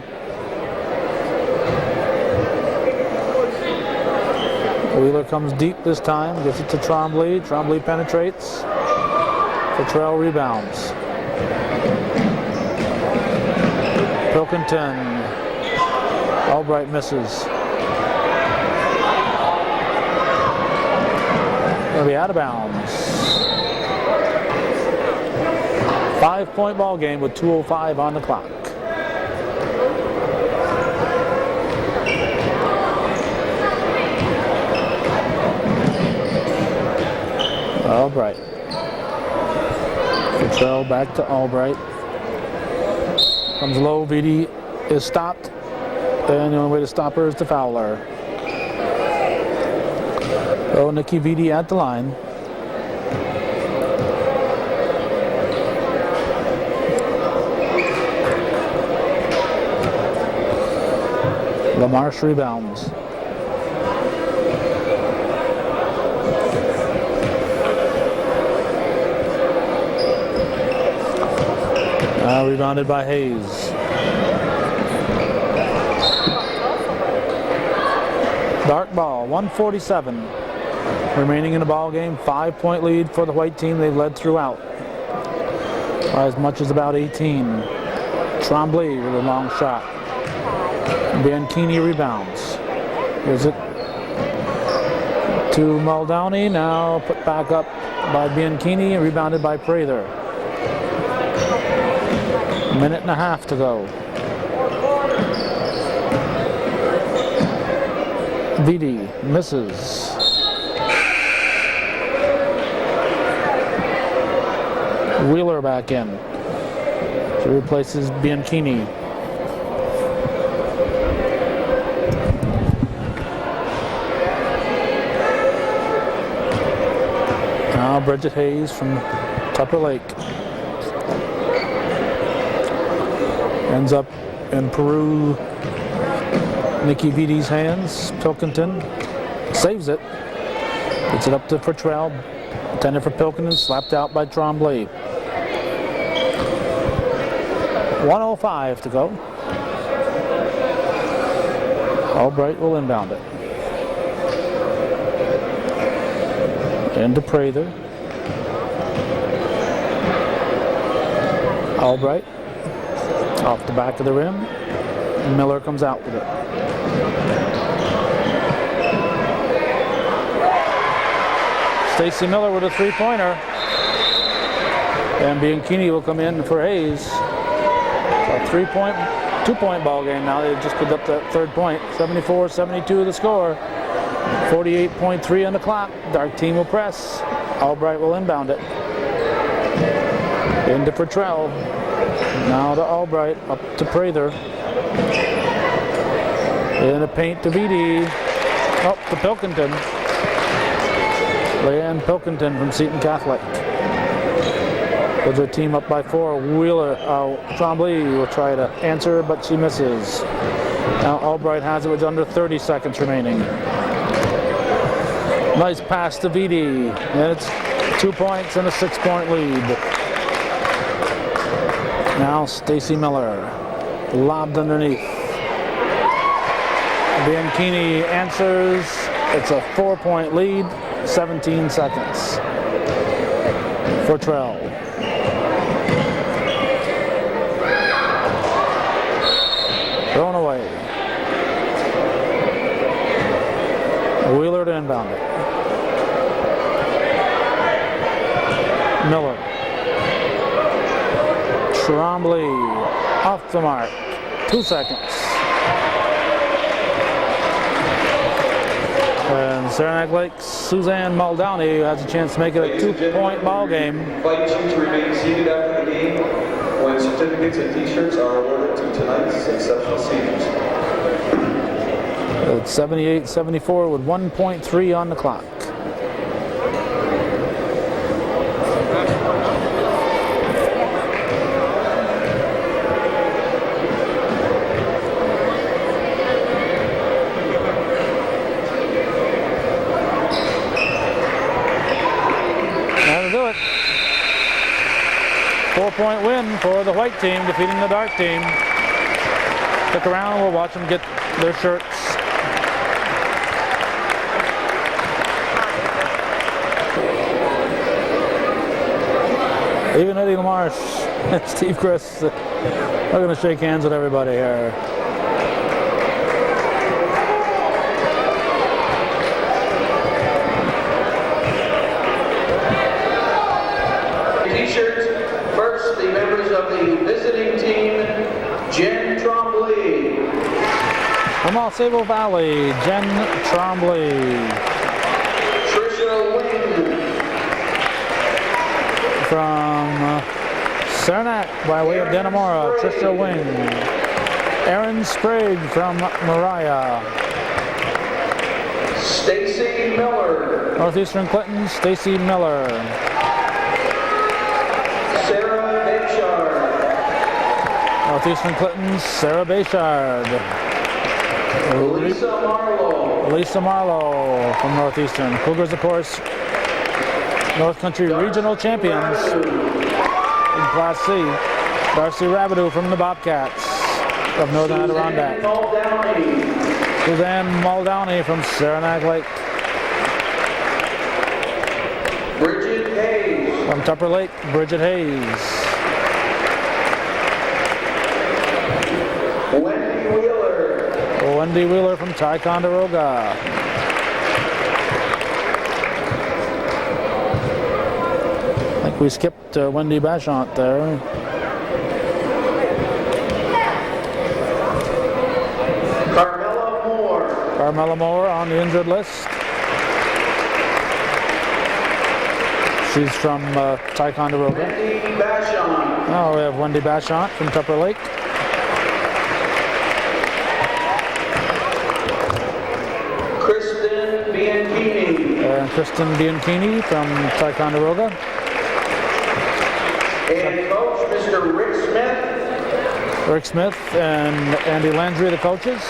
Wheeler comes deep this time, gets it to Trombley. Trombley penetrates. Fortrell rebounds. Pilkington. Albright misses. Gonna be out of bounds. 5-point ball game with 2:05 on the clock. Albright. Fortrell back to Albright. Comes low. Vitti is stopped. And the only way to stop her is to foul her. Oh, Nikki Vitti at the line. LaMarche rebounds. Now rebounded by Hayes. Dark ball, 1:47 remaining in the ball game. 5-point lead for the white team. They've led throughout by as much as about 18. Trombley with a long shot. Bianchini rebounds. Here's it to Muldowney. Now put back up by Bianchini and rebounded by Prather. Minute and a half to go. Vitti misses. Wheeler back in. She replaces Bianchini. Now Bridget Hayes from Tupper Lake. Ends up in Peru. Nikki Vitti's hands. Pilkington saves it. Gets it up to Fortrell. Intended for Pilkington. Slapped out by Trombley. 1:05 to go. Albright will inbound it. Into Prather. Albright. Off the back of the rim. Miller comes out with it. Stacy Miller with a three-pointer. And Bianchini will come in for Hayes. A two-point ball game now. They just picked up that third point. 74-72 the score. 48.3 on the clock. Dark team will press. Albright will inbound it. Into Fertrell. Now to Albright. Up to Prather. In the paint to Vitti. Up to Pilkington. Leanne Pilkington from Seton Catholic. Puts her team up by 4. Wheeler, Tremblay will try to answer, but she misses. Now Albright has it with under 30 seconds remaining. Nice pass to Vitti, and it's 2 points and a 6-point lead. Now Stacy Miller, lobbed underneath. Bianchini answers. It's a 4-point lead, 17 seconds. Fortrell. Thrown away. Wheeler to inbound it. Miller. Tremblay off the mark. 2 seconds. And Saranac Lake's Suzanne Muldowney has a chance to make it a 2-point ball game. Invite you to remain seated after the game when certificates and t-shirts are awarded to tonight's exceptional seniors. It's 78-74 with 1.3 on the clock. That'll do it. 4-point win for the white team, defeating the dark team. Stick around and we'll watch them get their shirts. Even Eddie LaMarche and Steve Chris are going to shake hands with everybody here. T-shirts. First, the members of the visiting team, Jen Tremblay. From Alsabo Valley, Jen Tremblay. Trisha Wing. From Saranac by way of Dannemora, Trisha Wing. Aaron Sprague from Mariah. Stacy Miller. Northeastern Clinton, Stacy Miller. Sarah Bayshard. Northeastern Clinton, Sarah Bayshard. Lisa Marlowe. Lisa Marlowe from Northeastern. Cougars, of course, North Country Regional Champions in Class C. Darcy Rabideau from the Bobcats of Northern Adirondack. Suzanne Muldowney from Saranac Lake. Bridget Hayes. From Tupper Lake, Bridget Hayes. Wendy Wheeler. Wendy Wheeler from Ticonderoga. I think we skipped Wendy Bachant there. Carmela Moore. Carmela Moore on the injured list. She's from Ticonderoga. Wendy Bachon. Oh, we have Wendy Bachant from Tupper Lake. Kristen Bianchini. And Kristen Bianchini from Ticonderoga. And coach, Mr. Rick Smith. Rick Smith and Andy Landry, the coaches.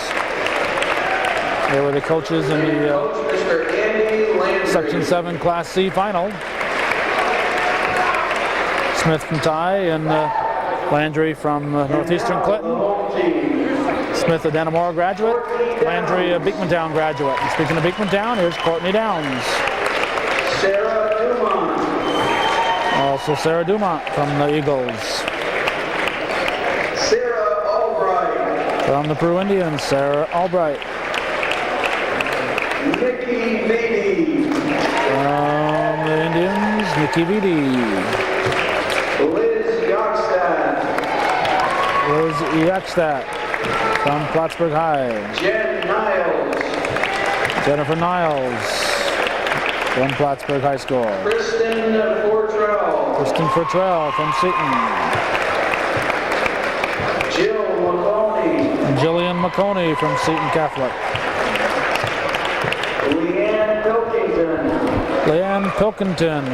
They were the coaches in the Coach, Mr. Andy Landry. Section 7 Class C final. Smith from Ty and Landry from Northeastern Clinton. Smith, a Dannemora graduate. Landry, a Beekmantown graduate. And speaking of Beekmantown, here's Courtney Downs. Sarah Dumont. Also Sarah Dumont from the Eagles. Sarah From the Peru Indians, Sarah Albright. Nikki Beatty. From the Indians, Nikki Vitti. Liz Yockstadt. Liz Yakstadt from Plattsburgh High. Jen Niles. Jennifer Niles from Plattsburgh High School. Kristen Fortrell. Kristen Fertrell from Seton. Jill McConey. Jillian McConey from Seton Catholic. Leanne Pilkington. Leanne Pilkington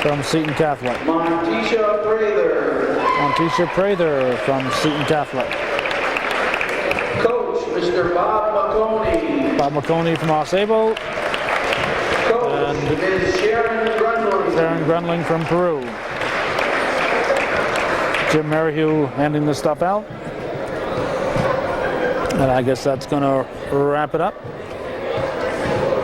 from Seton Catholic. Montisha Prather. Montisha Prather from Seton Catholic. Coach, Mr. Bob McConey. Bob McConey from Osable. Coach, And Ms. Sharon Grundling. Sharon Grunling from Peru. Jim Merrihew handing the stuff out. And I guess that's going to wrap it up.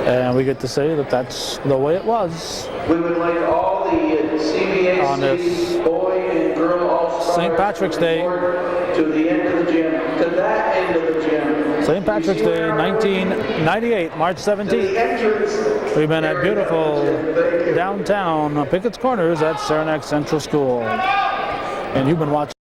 And we get to say that that's the way it was. We would like all the On this CVAC boy and girl all-stars St. Patrick's Day. to the end of the gym, to that end of the gym. St. Patrick's Day, 1998, March To the 17th. entrance. We've been at beautiful Thank you. downtown Pickett's Corners at Saranac Central School. And you've been watching